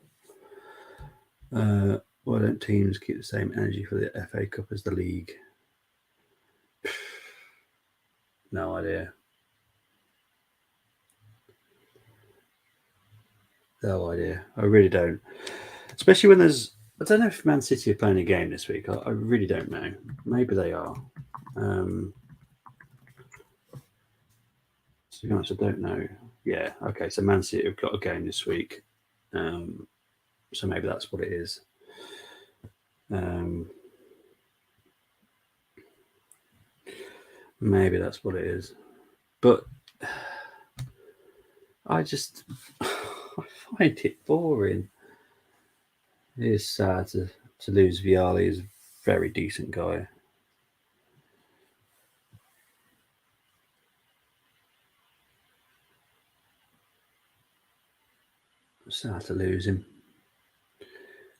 Why don't teams keep the same energy for the FA Cup as the league? No idea. No idea. I really don't. Especially when there's, I don't know if Man City are playing a game this week. I really don't know. Maybe they are. To be honest, I don't know. Yeah, okay. So Man City have got a game this week. So maybe that's what it is. Maybe that's what it is. But I just I find it boring. It is sad to lose Viali. He's a very decent guy. Sad to lose him.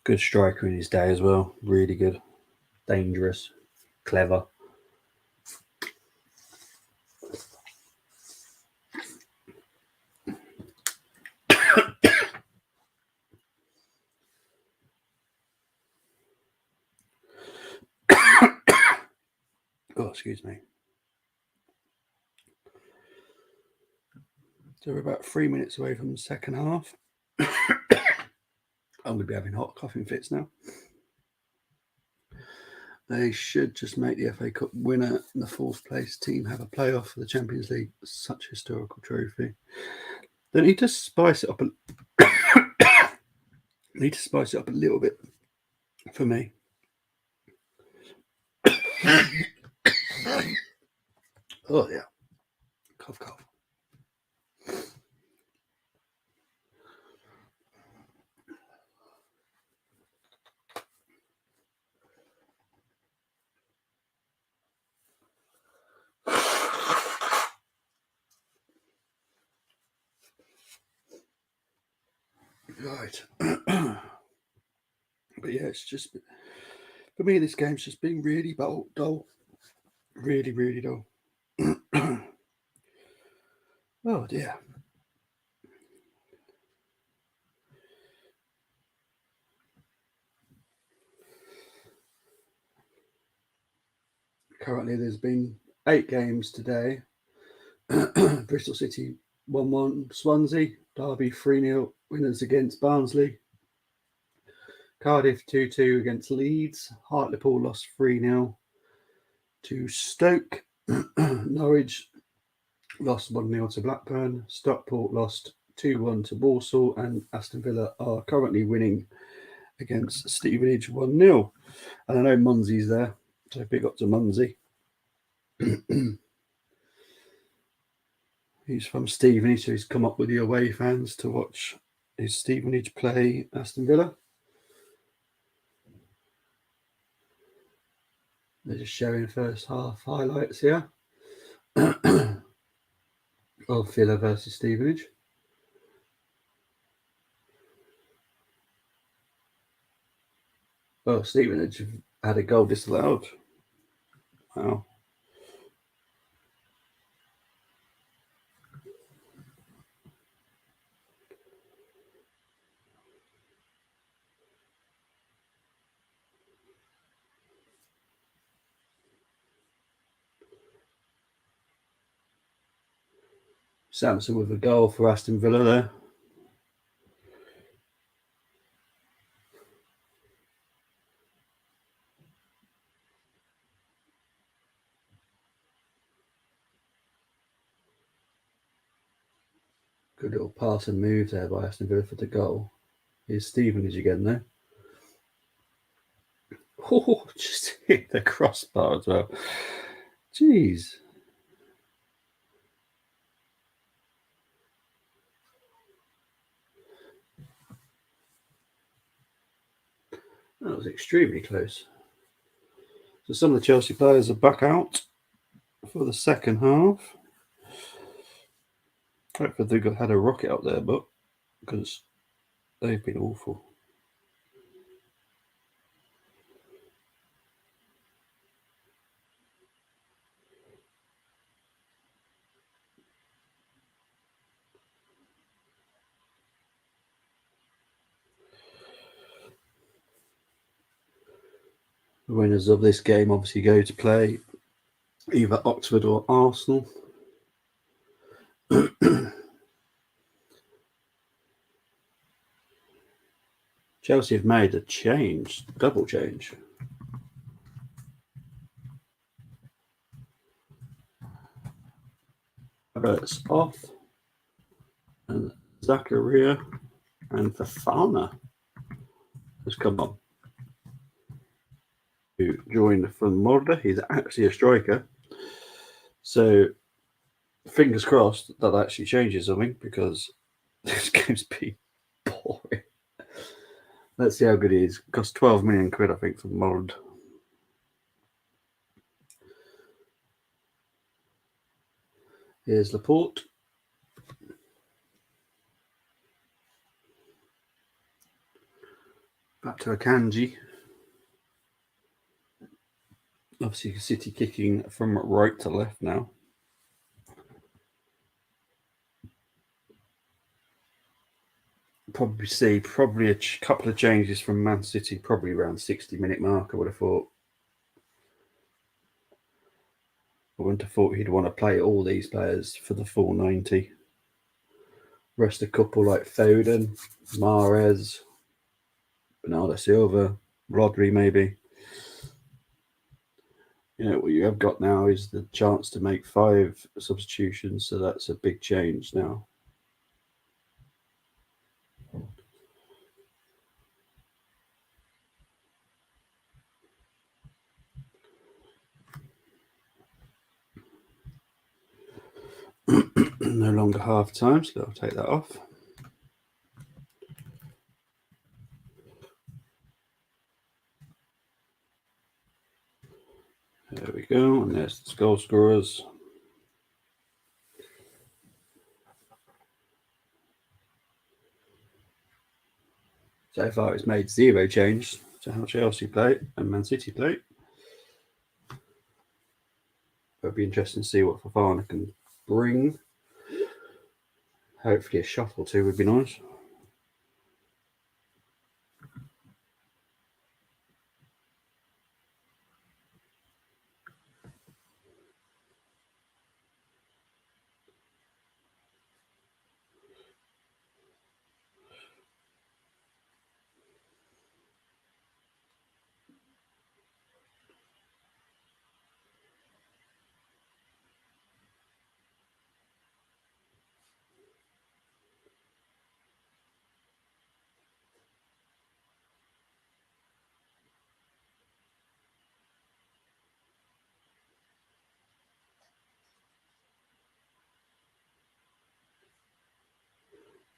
Good striker in his day as well. Really good. Dangerous. Clever. Oh, excuse me. So we're about 3 minutes away from the second half. I'm going to be having hot coughing fits now. They should just make the FA Cup winner and the 4th place team have a playoff for the Champions League. Such a historical trophy. They need to spice it up a little bit for me. Oh yeah. Cough, cough. Right. But yeah, it's just For me, this game's just been really dull. Really, really dull. Oh dear. Currently, there's been 8 games today. Bristol City 1-1, Swansea, Derby 3-0 winners against Barnsley. Cardiff 2-2 against Leeds. Hartlepool lost 3-0 to Stoke. Norwich lost 1-0 to Blackburn. Stockport lost 2-1 to Walsall, and Aston Villa are currently winning against Stevenage 1-0. And I know Munsey's there, so big up to Munsey. He's from Stevenage, so he's come up with the away fans to watch his Stevenage play Aston Villa. They're just showing first half highlights here of Villa versus Stevenage. Oh, Stevenage have had a goal disallowed. Wow. Samson with a goal for Aston Villa there. Good little pass and move there by Aston Villa for the goal. Here's Stevenage again there. Oh, just hit the crossbar as well. Jeez. That was extremely close. So some of the Chelsea players are back out for the second half. Hopefully they've had a rocket up there, but because they've been awful. The winners of this game obviously go to play either Oxford or Arsenal. Chelsea have made a change, double change. It's off, and Zakaria and Fafana has come on to join from Morda. He's actually a striker, so fingers crossed that actually changes something, because this game's been boring. Let's see how good he is. Cost 12 million quid, I think, from Mold. Here's Laporte. Back to Akanji. Obviously, City kicking from right to left now. Probably a couple of changes from Man City, probably around 60-minute mark, I would have thought. I wouldn't have thought he'd want to play all these players for the full 90. Rest a couple like Foden, Mahrez, Bernardo Silva, Rodri maybe. You know, what you have got now is the chance to make 5 substitutions, so that's a big change now. No longer half time, so I'll take that off. There we go, and there's the goal scorers. So far it's made 0 change, to how Chelsea play and Man City play. It'll be interesting to see what Fofana can bring. Hopefully a shot or two would be nice.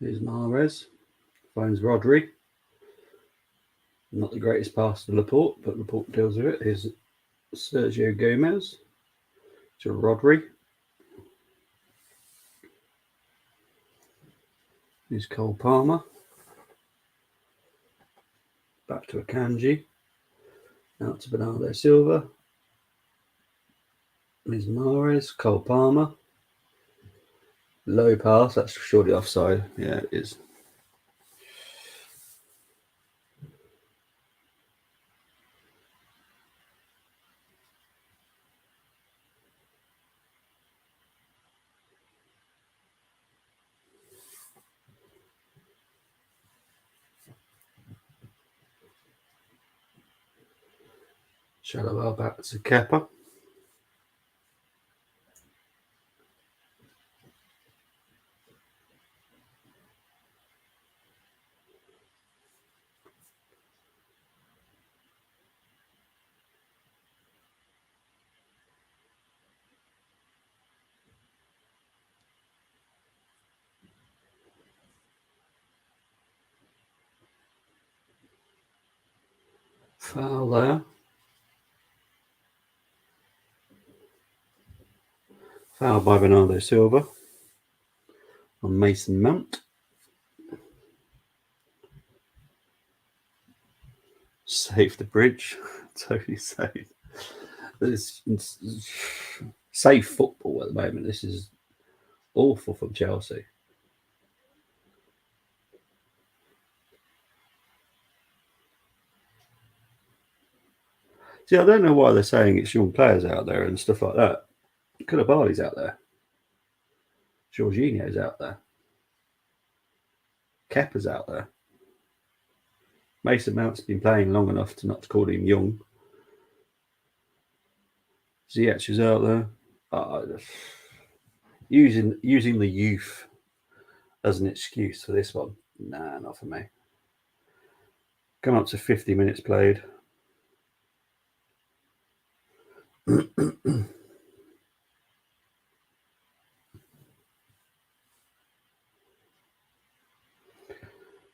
Here's Mahrez. Finds Rodri. Not the greatest pass to Laporte, but Laporte deals with it. Here's Sergio Gomez to Rodri. Here's Cole Palmer. Back to Akanji. Out to Bernardo Silva. Here's Mahrez. Cole Palmer. Low pass. That's surely offside. Yeah, it is. Shalawell back to Kepa. Foul there. Foul by Bernardo Silva on Mason Mount. Save the bridge. Totally safe. It's safe football at the moment. This is awful from Chelsea. See, I don't know why they're saying it's young players out there and stuff like that. Koulibaly's out there. Jorginho's out there. Kepa's out there. Mason Mount's been playing long enough to not call him young. Ziyech is out there. Using the youth as an excuse for this one. Nah, not for me. Come up to 50 minutes played.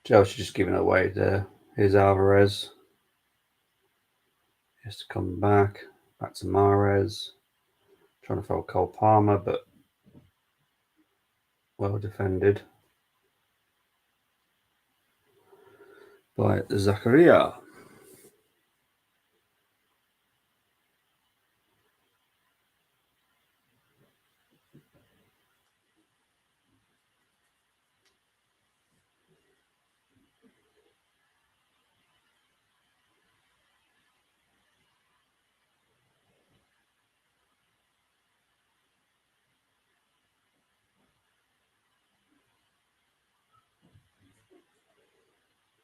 Chelsea just giving away there. Here's Alvarez. He has to come back to Mahrez. Trying to foul Cole Palmer, but well defended by Zakaria.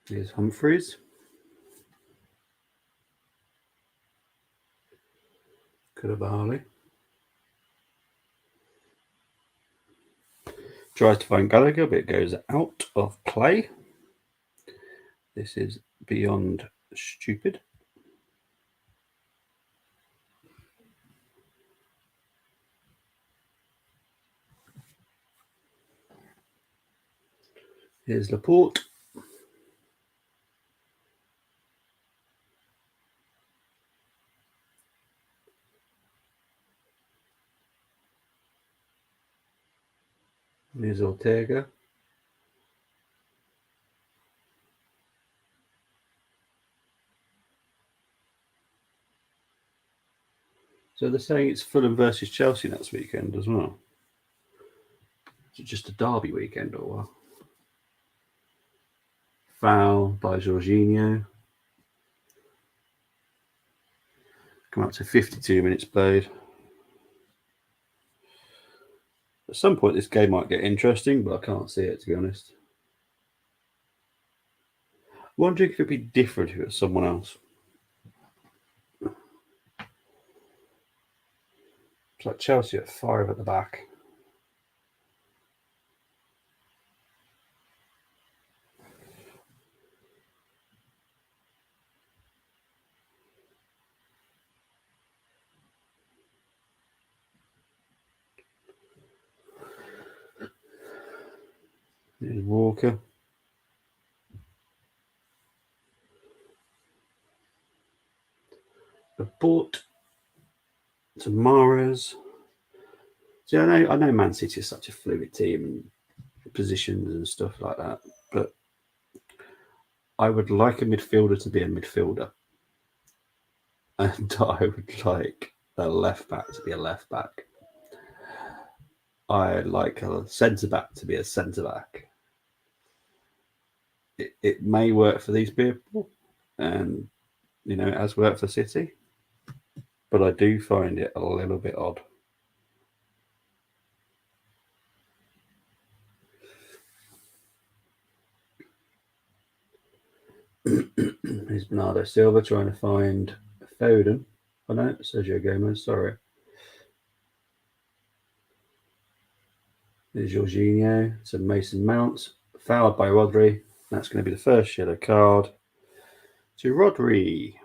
Here's Humphreys. Koulibaly. Tries to find Gallagher, but it goes out of play. This is beyond stupid. Here's Laporte. Here's Ortega. So they're saying it's Fulham versus Chelsea next weekend as well. Is it just a derby weekend or what? Foul by Jorginho. Come up to 52 minutes played. At some point, this game might get interesting, but I can't see it, to be honest. Wondering if it'd be different if it was someone else. It's like Chelsea at 5 at the back. There's Walker. Laporte to Mahrez. See, I know Man City is such a fluid team and positions and stuff like that, but I would like a midfielder to be a midfielder, and I would like a left back to be a left back. I like a centre back to be a centre back. It may work for these people, and it has worked for City, but I do find it a little bit odd. Here's Bernardo Silva trying to find Foden. Oh no, Sergio Gomez, sorry. There's Jorginho, so Mason Mount, fouled by Rodri. That's going to be the first yellow card to Rodri.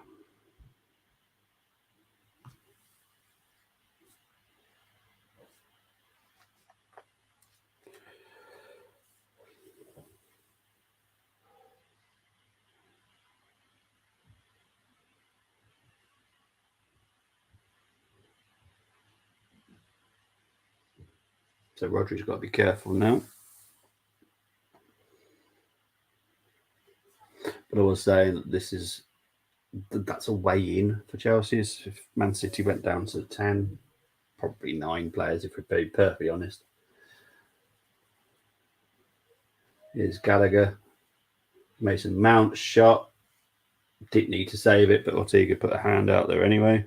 So Rodri's got to be careful now. But I was saying that that's a way in for Chelsea. If Man City went down to 10, probably 9 players, if we're being perfectly honest. Here's Gallagher. Mason Mount shot. Didn't need to save it, but Ortega put a hand out there anyway.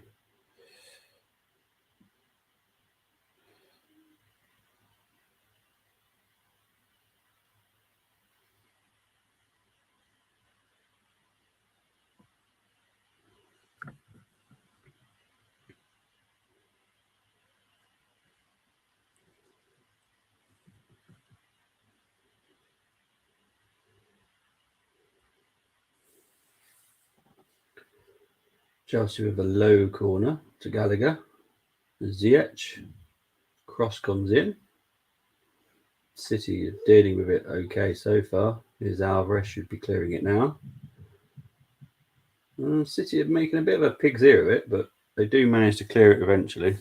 Chelsea with a low corner to Gallagher. Ziyech. Cross comes in. City dealing with it okay so far. Here's Alvarez, should be clearing it now. City are making a bit of a pig's ear of it, but they do manage to clear it eventually.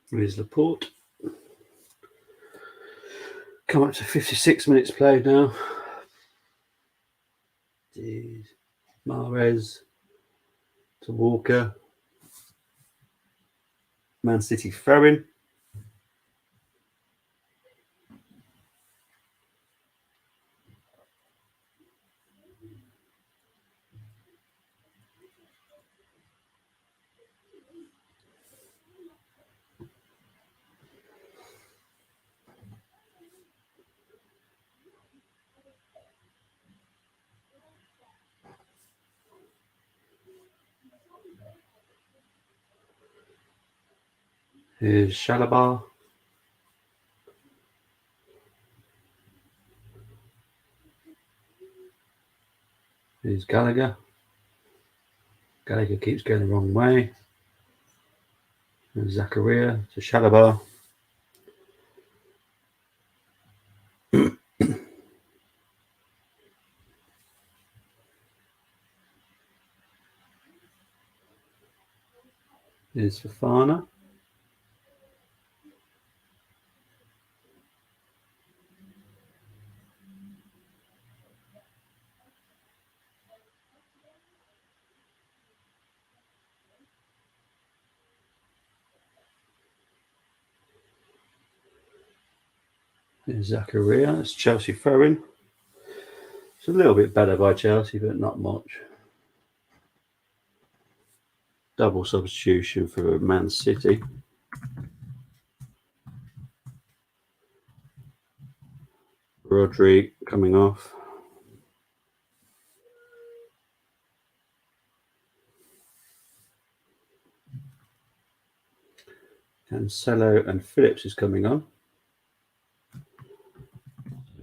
Here's Laporte. Come up to 56 minutes played now. Jeez. Mahrez to Walker. Man City throwing. Here's Shalabar. Here's Gallagher. Gallagher keeps going the wrong way. And Zakaria to Shalabar. Here's Fafana. Here's Zakaria. It's Chelsea throwing. It's a little bit better by Chelsea, but not much. Double substitution for Man City. Rodri coming off. Cancelo and Phillips is coming on.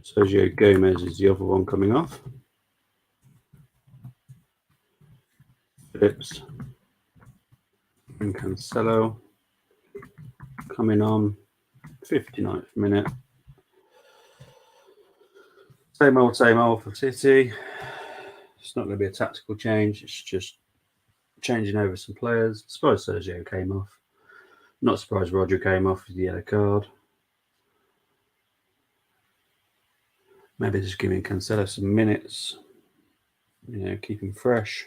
Sergio Gomez is the other one coming off. Phillips and Cancelo coming on. 59th minute. Same old for City. It's not going to be a tactical change. It's just changing over some players. Surprised Sergio came off. Not surprised Roger came off with the yellow card. Maybe just giving Cancelo some minutes. Keep him fresh.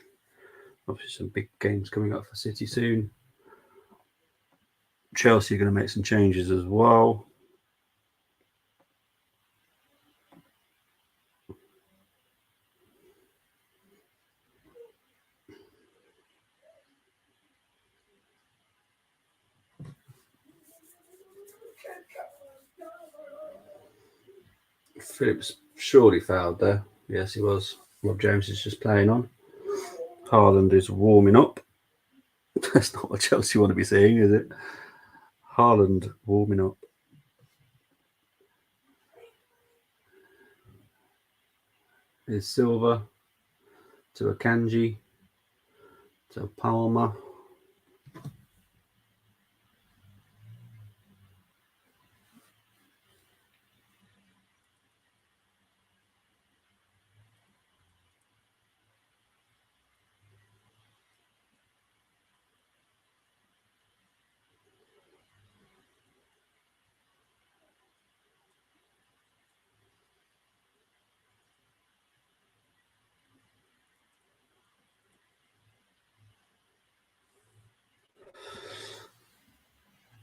Obviously some big games coming up for City soon. Chelsea are going to make some changes as well. Phillips surely fouled there. Yes, he was. Rob James is just playing on. Haaland is warming up. That's not what Chelsea want to be seeing, is it? Haaland warming up. Here's Silva to Akanji to Palmer.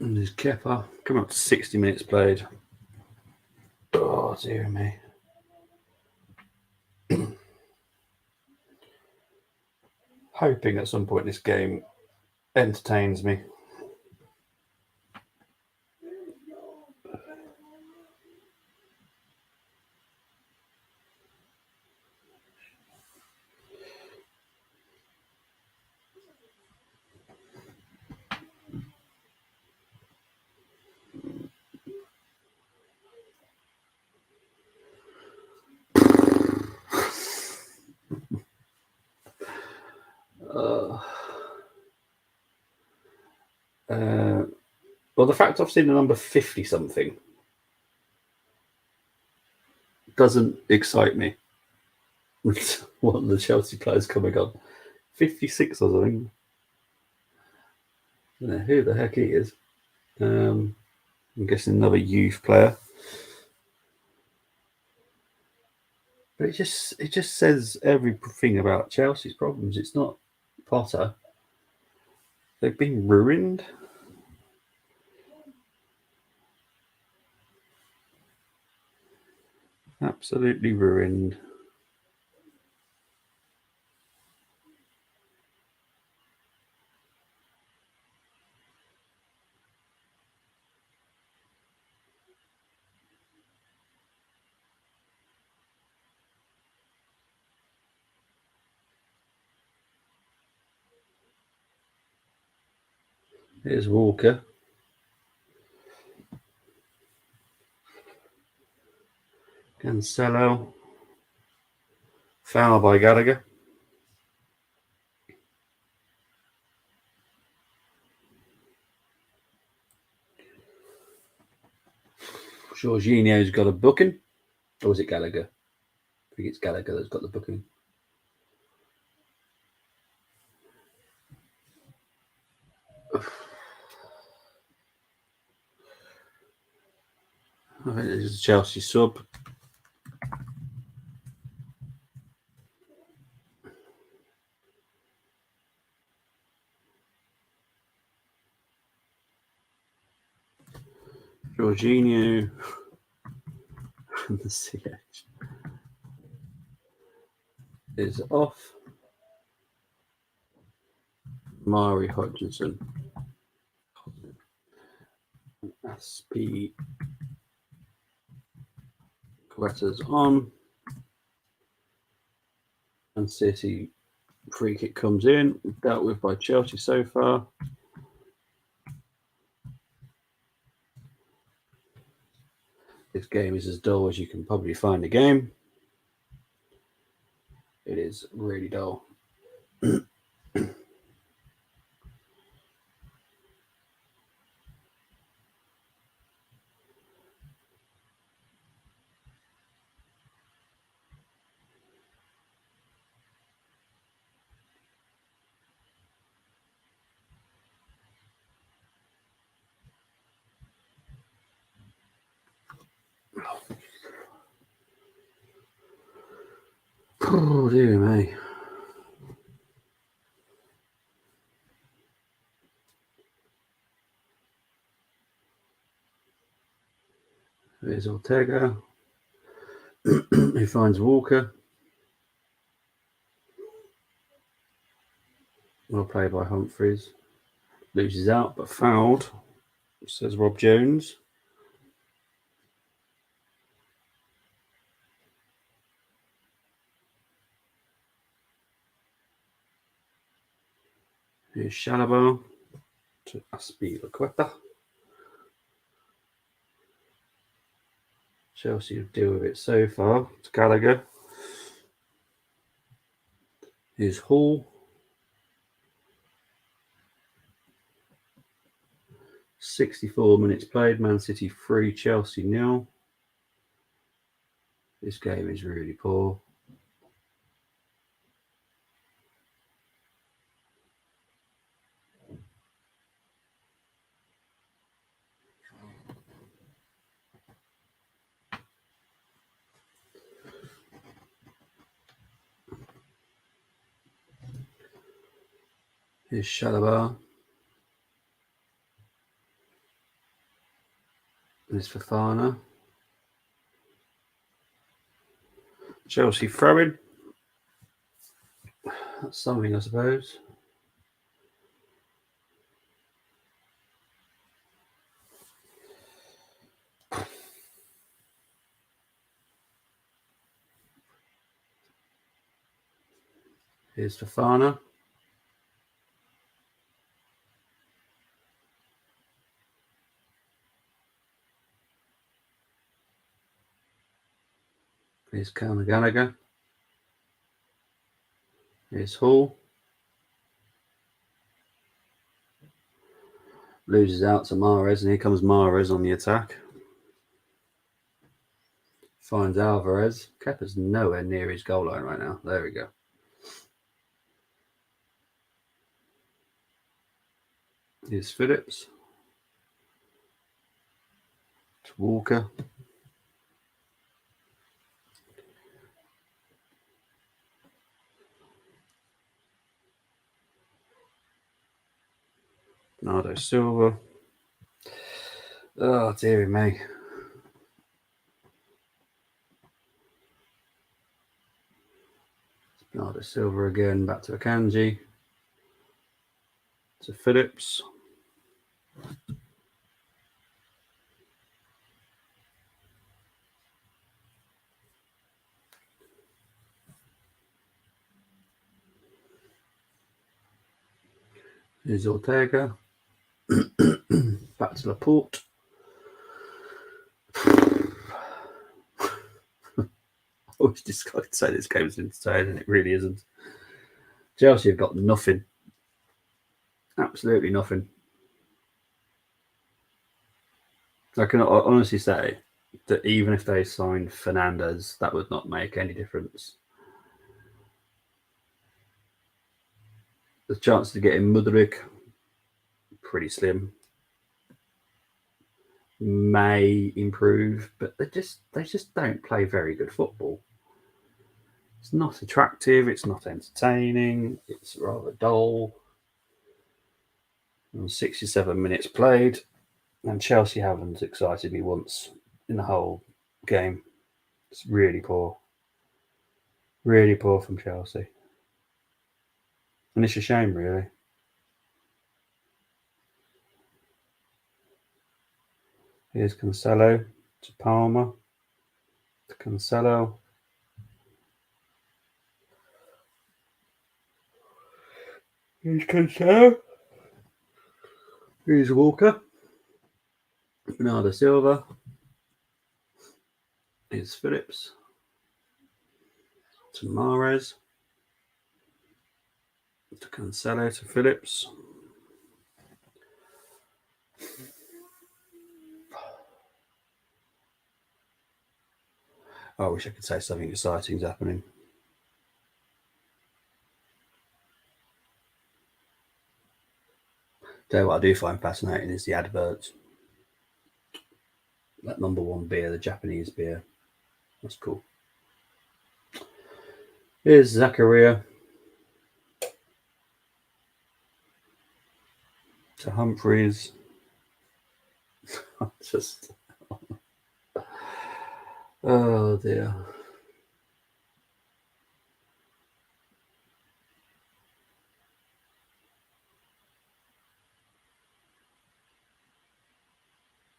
And there's Kepa. Coming up to 60 minutes played. Oh, dear me. Hoping at some point this game entertains me. Well, the fact I've seen the number 50 something doesn't excite me. What are the Chelsea players coming on? 56 or something. I don't know who the heck he is. I'm guessing another youth player. But it just says everything about Chelsea's problems. It's not Potter. They've been ruined. Absolutely ruined. Here's Walker. Cancelo. Foul by Gallagher. Jorginho's got a booking. Or is it Gallagher? I think it's Gallagher that's got the booking. I think this is a Chelsea sub. Jorginho from the CH is off. Mari Hodgson. SP Quetta's on. And City free kick comes in. Dealt with by Chelsea so far. This game is as dull as you can probably find a game. It is really dull. Oh, dear me. There's Ortega. He finds Walker. Well played by Humphries. Loses out, but fouled, says Rob Jones. Here's Shalaba to Aspilicueta. Chelsea will deal with it so far. It's Gallagher. Here's Hall. 64 minutes played. Man City 3, Chelsea 0. This game is really poor. Here's Shalaba. There's Fofana. Chelsea throwing. That's something, I suppose. Here's Fofana. Here's Conor Gallagher. Here's Hall. Loses out to Mahrez, and here comes Mahrez on the attack. Finds Alvarez. Kepa's nowhere near his goal line right now. There we go. Here's Phillips. To Walker. Bernardo Silva. Oh, dearie me. Bernardo Silva again. Back to Akanji. To Phillips. Here's Ortega. Back to Laporte. always just got to say this game's entertaining, and it really isn't. Chelsea have got nothing. Absolutely nothing. I can honestly say that even if they signed Fernandez, that would not make any difference. The chance to get in Mudryk, pretty slim. May improve, but they just don't play very good football. It's not attractive. It's not entertaining. It's rather dull. And 67 minutes played, and Chelsea haven't excited me once in the whole game. It's really poor. Really poor from Chelsea. And it's a shame, really. Here's Cancelo to Palmer. To Cancelo. Here's Cancelo. Here's Walker. Bernardo Silva. Here's Phillips. To Mahrez. To Cancelo to Phillips. I wish I could say something exciting is happening. Tell you what I do find fascinating is the adverts. That #1 beer, the Japanese beer. That's cool. Here's Zakaria to Humphreys. Just oh dear.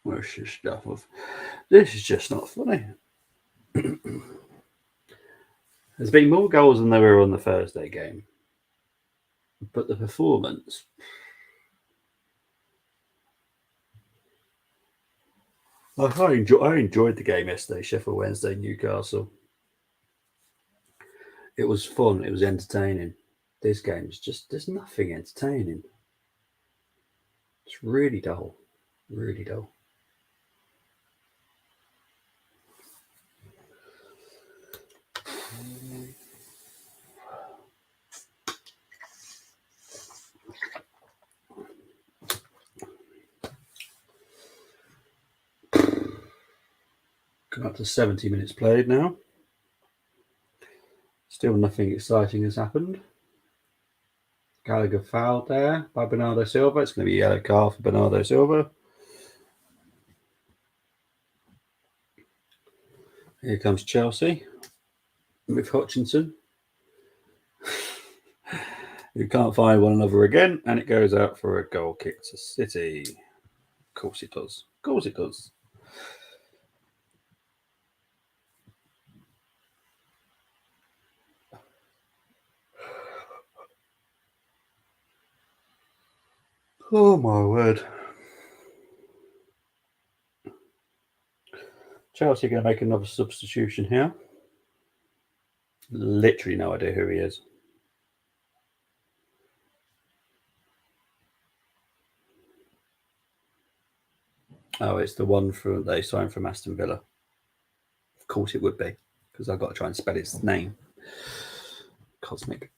Where's this stuff of? This is just not funny. There's been more goals than there were on the Thursday game, but the performance. I enjoyed the game yesterday, Sheffield Wednesday, Newcastle. It was fun. It was entertaining. This game's just there's nothing entertaining. It's really dull. Really dull. Come up to 70 minutes played now. Still nothing exciting has happened. Gallagher fouled there by Bernardo Silva. It's going to be a yellow card for Bernardo Silva. Here comes Chelsea with Hutchinson. who can't find one another again, and it goes out for a goal kick to City. Of course it does. Of course it does. Oh my word. Chelsea are going to make another substitution here. Literally no idea who he is. Oh, it's the one they signed from Aston Villa. Of course it would be, because I've got to try and spell his name. Cosmic.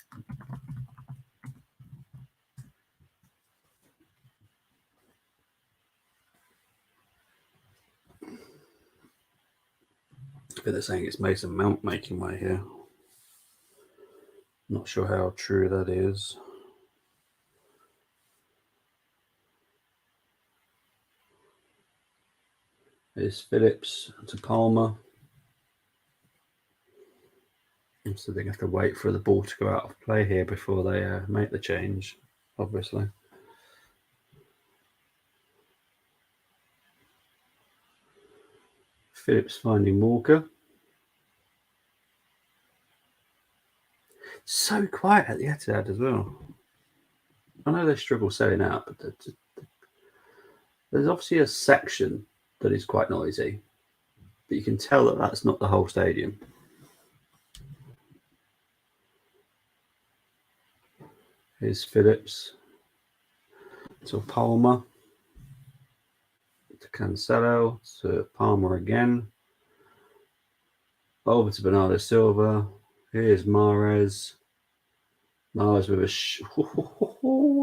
But they're saying it's Mason Mount making way here. Not sure how true that is. There's Phillips to Palmer. So they have to wait for the ball to go out of play here before they make the change, obviously. Phillips finding Walker. So quiet at the Etihad as well. I know they struggle selling out, but there's obviously a section that is quite noisy, but you can tell that that's not the whole stadium. Here's Phillips to Palmer, to Cancelo, to Palmer again. Over to Bernardo Silva. Here's Mahrez. Mahrez with a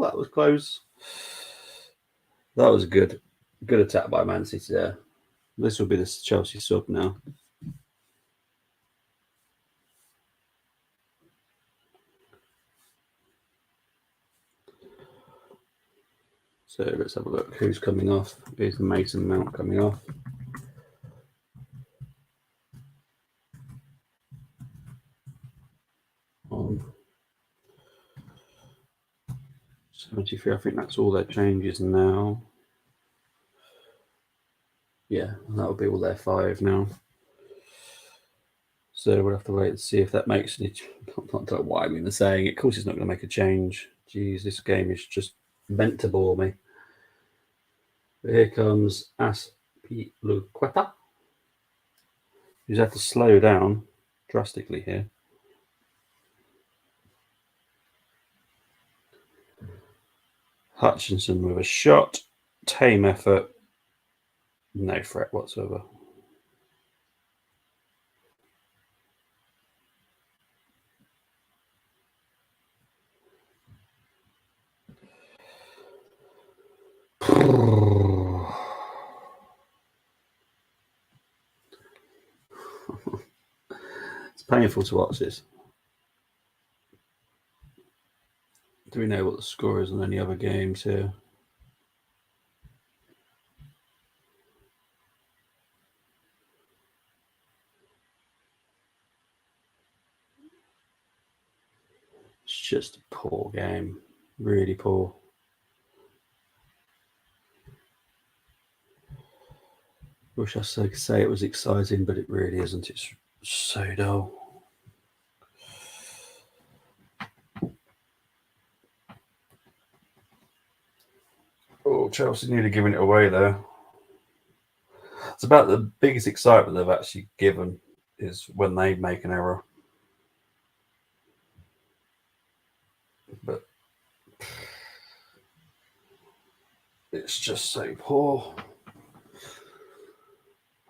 that was close. That was a good attack by Man City there. This will be the Chelsea sub now. So let's have a look. Who's coming off? Here's Mason Mount coming off. On 73, I think that's all their changes now. Yeah, that'll be all their 5 now. So we'll have to wait and see if that makes any. Not why I'm even saying it. Of course, it's not going to make a change. Jeez, this game is just meant to bore me. But here comes Aspilicueta, who's had to slow down drastically here. Hutchinson with a shot, tame effort, no threat whatsoever. It's painful to watch this. Do we know what the score is on any other games here? It's just a poor game. Really poor. Wish I could say it was exciting, but it really isn't. It's so dull. Oh, Chelsea nearly giving it away there. It's about the biggest excitement they've actually given is when they make an error. But it's just so poor.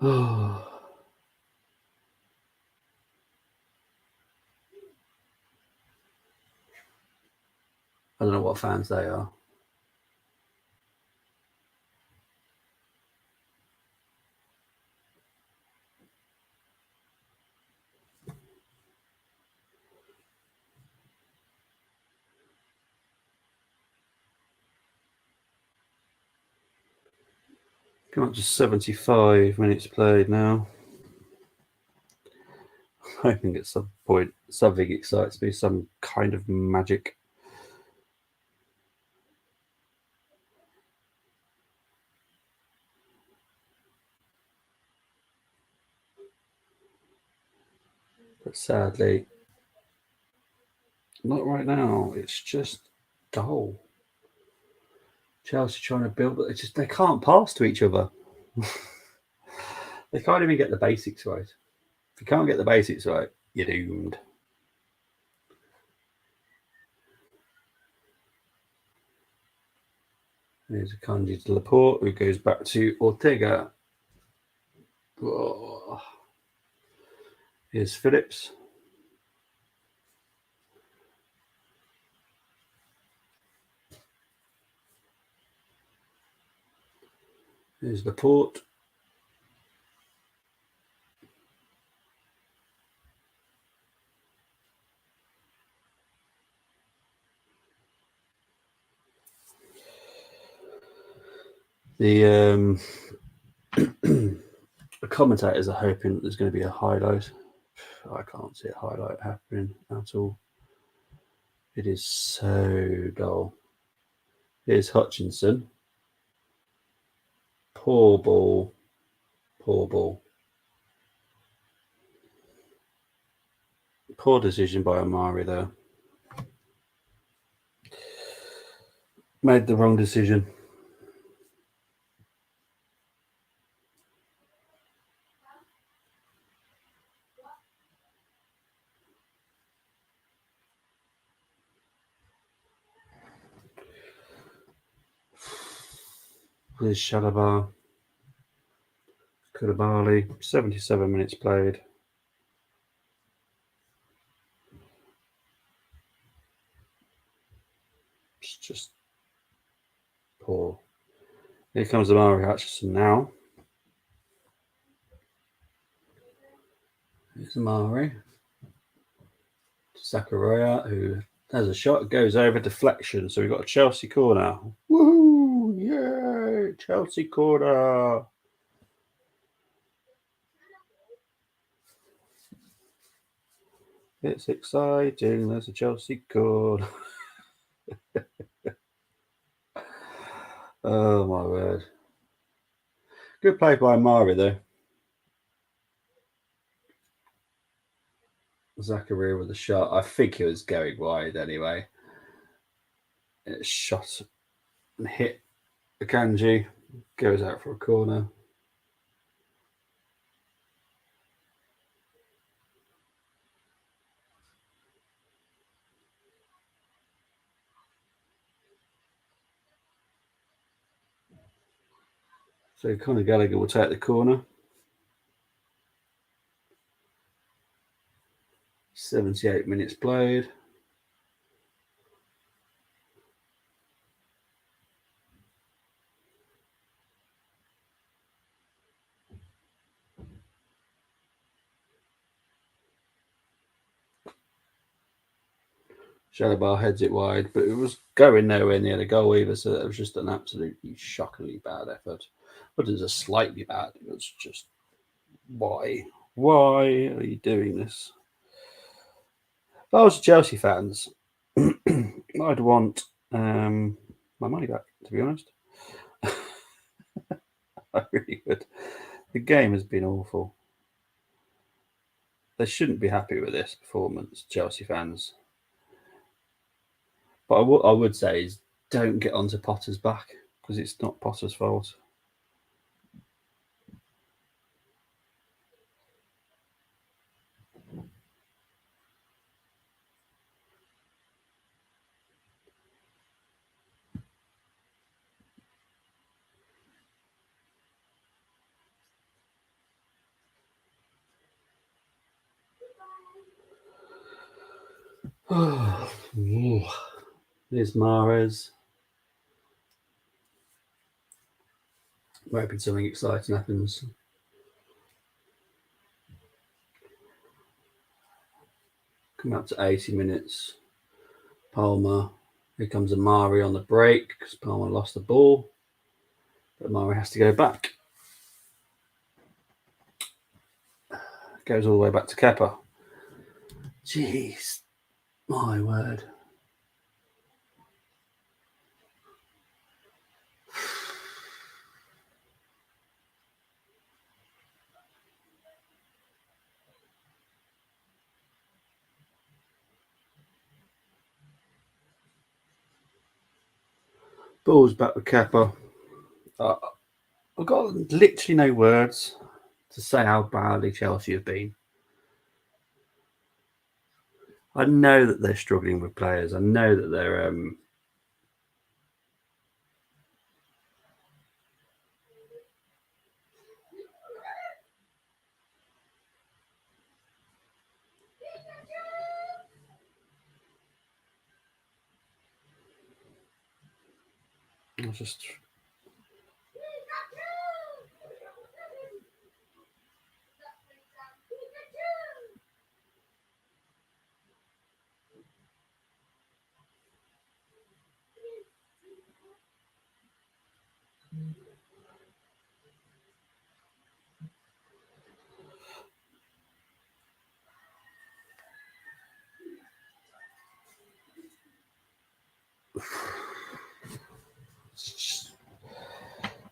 I don't know what fans they are. Come up to 75 minutes played now. I think at some point something excites me, some kind of magic. But sadly, not right now. It's just dull. Chelsea trying to build, but they can't pass to each other. They can't even get the basics right. If you can't get the basics right, you're doomed. There's a Kanji to Laporte, who goes back to Ortega. Oh. Here's Phillips. Here's Laporte. The the commentators are hoping that there's going to be a highlight. I can't see a highlight happening at all. It is so dull. Here's Hutchinson. Poor ball. Poor ball. Poor decision by Amari there. Made the wrong decision. With Shalabar, Koulibaly, 77 minutes played. It's just poor. Here comes Amari Hutchinson now. Here's Amari. Zakaria, who has a shot, goes over deflection. So we've got a Chelsea corner. Woohoo! Yay! Chelsea corner. It's exciting. There's a Chelsea corner. Oh my word. Good play by Amari though. Zakaria with a shot. I think it was going wide anyway. It shot and hit Akanji. Goes out for a corner. So Conor Gallagher will take the corner. 78 minutes played. Shalabar heads it wide, but it was going nowhere near the goal either, so it was just an absolutely shockingly bad effort. But it was a slightly bad. It was just, why? Why are you doing this? If I was Chelsea fans, I'd want my money back, to be honest. I really would. The game has been awful. They shouldn't be happy with this performance, Chelsea fans. But I would say is don't get onto Potter's back because it's not Potter's fault. There's Mahrez. We're hoping something exciting happens. Come up to 80 minutes. Palmer. Here comes Amari on the break because Palmer lost the ball. But Amari has to go back. Goes all the way back to Kepa. Jeez. My word. Ball's back with Kepa. I've got literally no words to say how badly Chelsea have been. I know that they're struggling with players. I know that they're just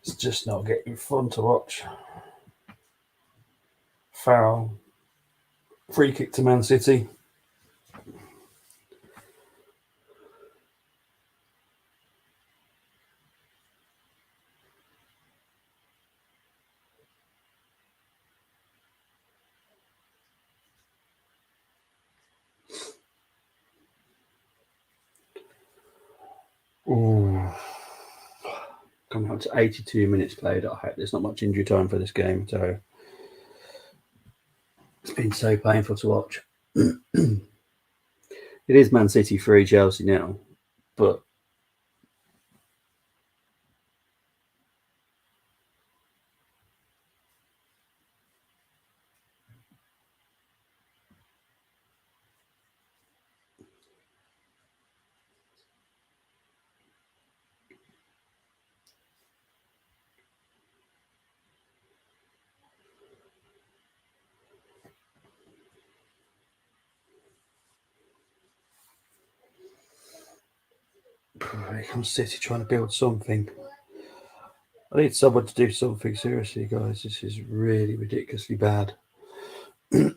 it's just not getting fun to watch. Foul. Free kick to Man City. Ooh. Coming up to 82 minutes played. I hope there's not much injury time for this game, so it's been so painful to watch. It is Man City 3, Chelsea now, but here comes City trying to build something. I need someone to do something seriously, guys. This is really ridiculously bad. See,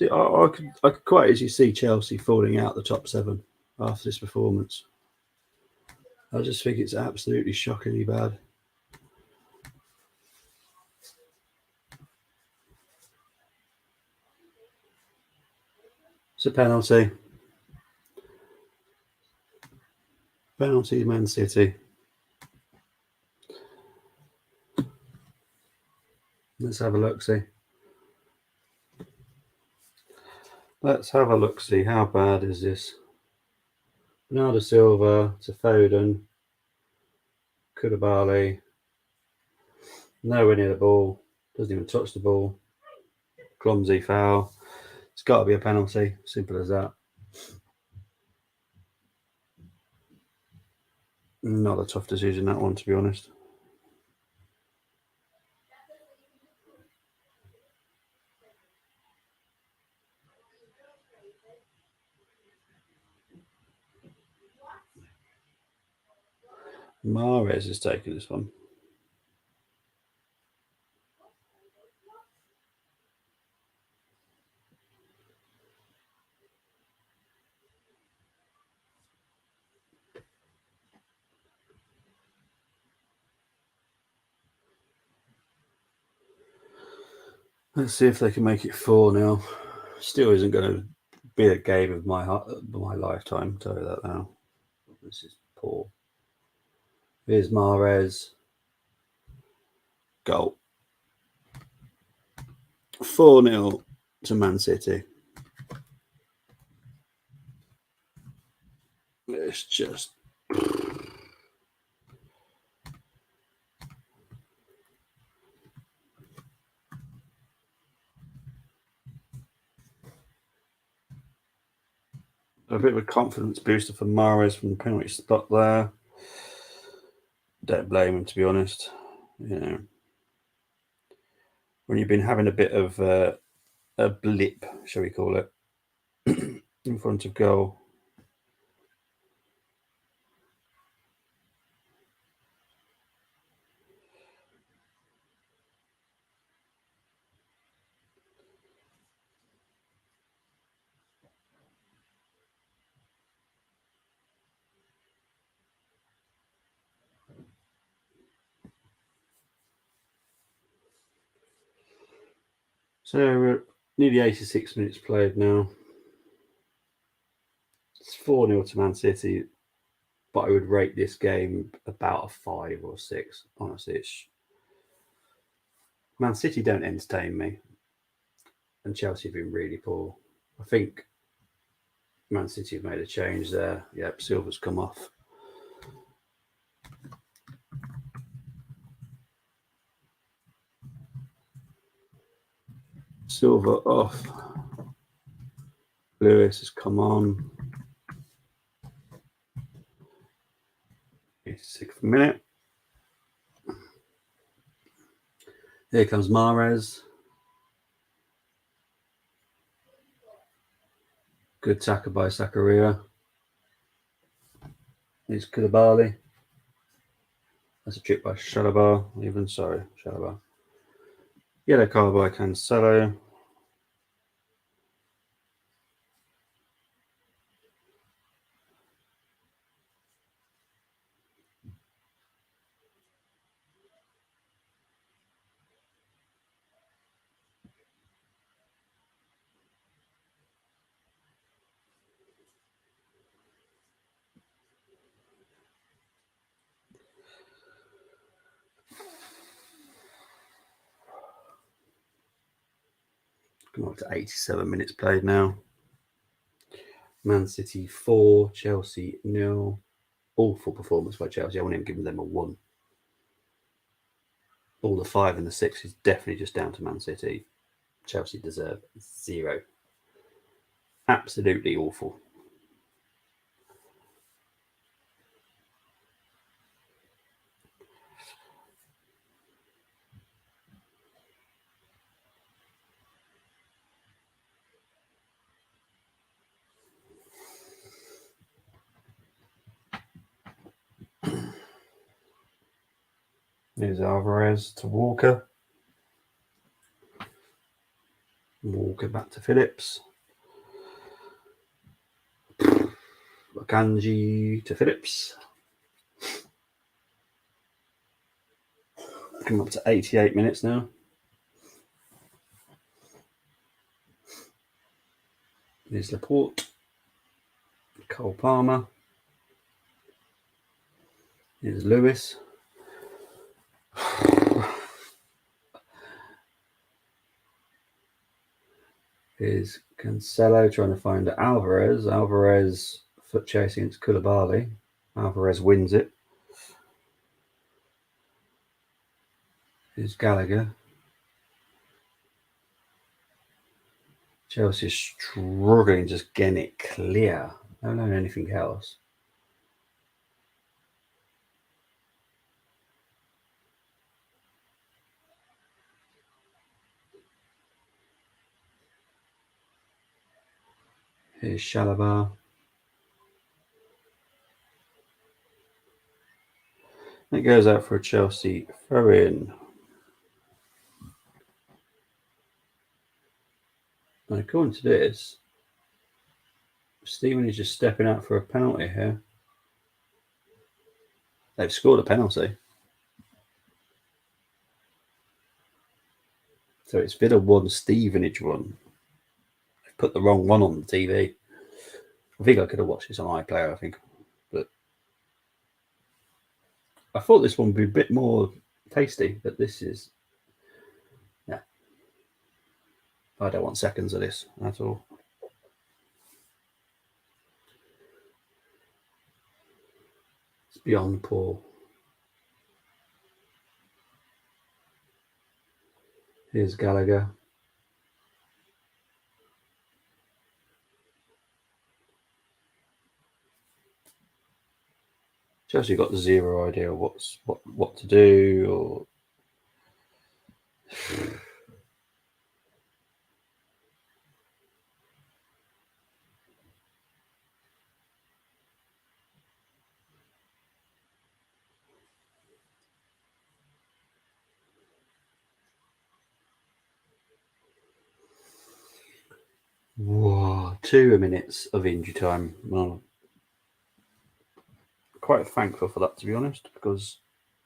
I could quite easily see Chelsea falling out the top 7 after this performance. I just think it's absolutely shockingly bad. It's a penalty. Penalty, Man City. Let's have a look, see. Let's have a look, see. How bad is this? Bernardo Silva to Foden. Koulibaly. Nowhere near the ball. Doesn't even touch the ball. Clumsy foul. It's got to be a penalty. Simple as that. Not a tough decision, that one, to be honest. Mahrez has taken this one. Let's see if they can make it 4 now. Still isn't going to be a game of my lifetime. Tell you that now. This is poor. Here's Mahrez. Goal. 4-0 to Man City. It's just... a bit of a confidence booster for Mahrez from the penalty spot there. Don't blame him, to be honest. You know, when you've been having a bit of a blip, shall we call it, in front of goal. So we're nearly 86 minutes played now. It's 4-0 to Man City, but I would rate this game about a 5 or 6. Honestly, Man City don't entertain me, and Chelsea have been really poor. I think Man City have made a change there. Yep, Silva's come off. Silva off. Lewis has come on. 86th minute. Here comes Mahrez. Good tackle by Zakaria. Here's Koulibaly. That's a trick by Chalobah. Chalobah. Yellow card by Cancelo. Come up to 87 minutes played now. Man City 4, Chelsea 0. Awful performance by Chelsea. I wouldn't even give them a 1. All the 5 and the 6 is definitely just down to Man City. Chelsea deserve 0. Absolutely awful. Here's Alvarez to Walker. Walker back to Phillips. Kanji to Phillips. Come up to 88 minutes now. Here's Laporte. Cole Palmer. Here's Lewis. Here's Cancelo trying to find Alvarez. Alvarez foot chasing against Koulibaly. Alvarez wins it. Here's Gallagher. Chelsea struggling just getting it clear. I don't know anything else. Here's Shalaba. It goes out for a Chelsea throw in. And according to this, Stephen is just stepping out for a penalty here. They've scored a penalty. So it's Villa 1, Stevenage 1. They've put the wrong one on the TV. I think I could have watched this on iPlayer, I think. But I thought this one would be a bit more tasty, but this is... Yeah. I don't want seconds of this at all. It's beyond poor. Here's Gallagher. Chelsea got zero idea what to do or whoa, 2 minutes of injury time. Well, quite thankful for that, to be honest, because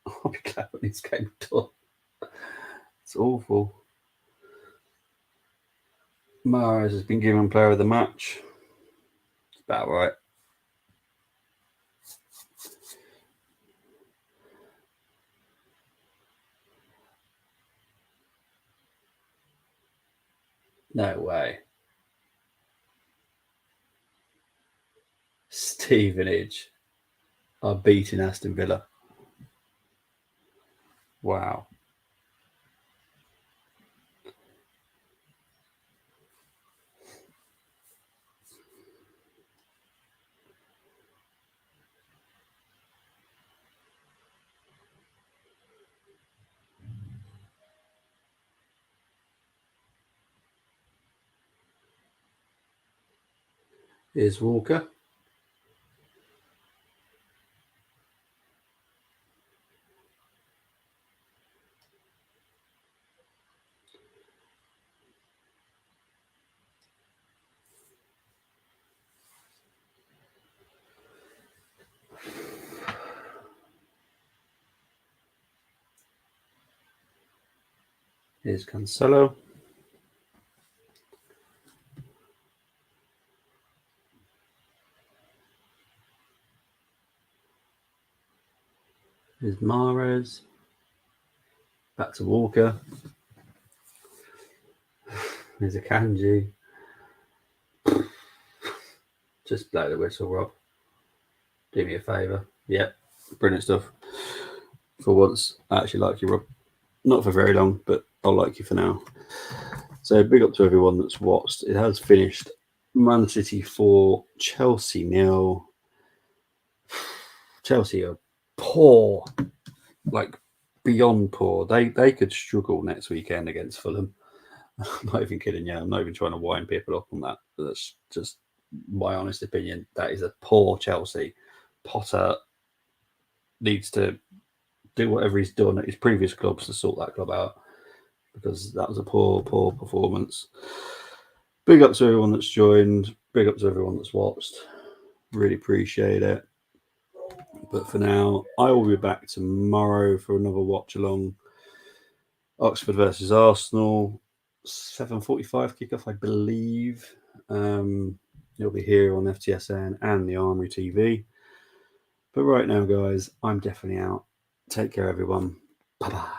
I'll be glad when this game done. It's awful. Mahrez has been given player of the match. It's about right. No way. Stevenage are beating Aston Villa. Wow. Here's Walker. Here's Cancelo. Here's Mahrez. Back to Walker. There's a Kanji. Just blow the whistle, Rob. Do me a favour. Yep, brilliant stuff. For once, I actually like you, Rob. Not for very long, but I'll like you for now. So big up to everyone that's watched. It has finished Man City 4, Chelsea 0. Chelsea are poor, like beyond poor. They could struggle next weekend against Fulham. I'm not even kidding you. I'm not even trying to wind people up on that. That's just my honest opinion. That is a poor Chelsea. Potter needs to do whatever he's done at his previous clubs to sort that club out, because that was a poor performance. Big up to everyone that's joined. Big up to everyone that's watched. Really appreciate it. But for now, I will be back tomorrow for another watch along. Oxford versus Arsenal, 7:45 kickoff, I believe. You'll be here on FTSN and the Armory TV. But right now, guys, I'm definitely out. Take care, everyone. Bye bye.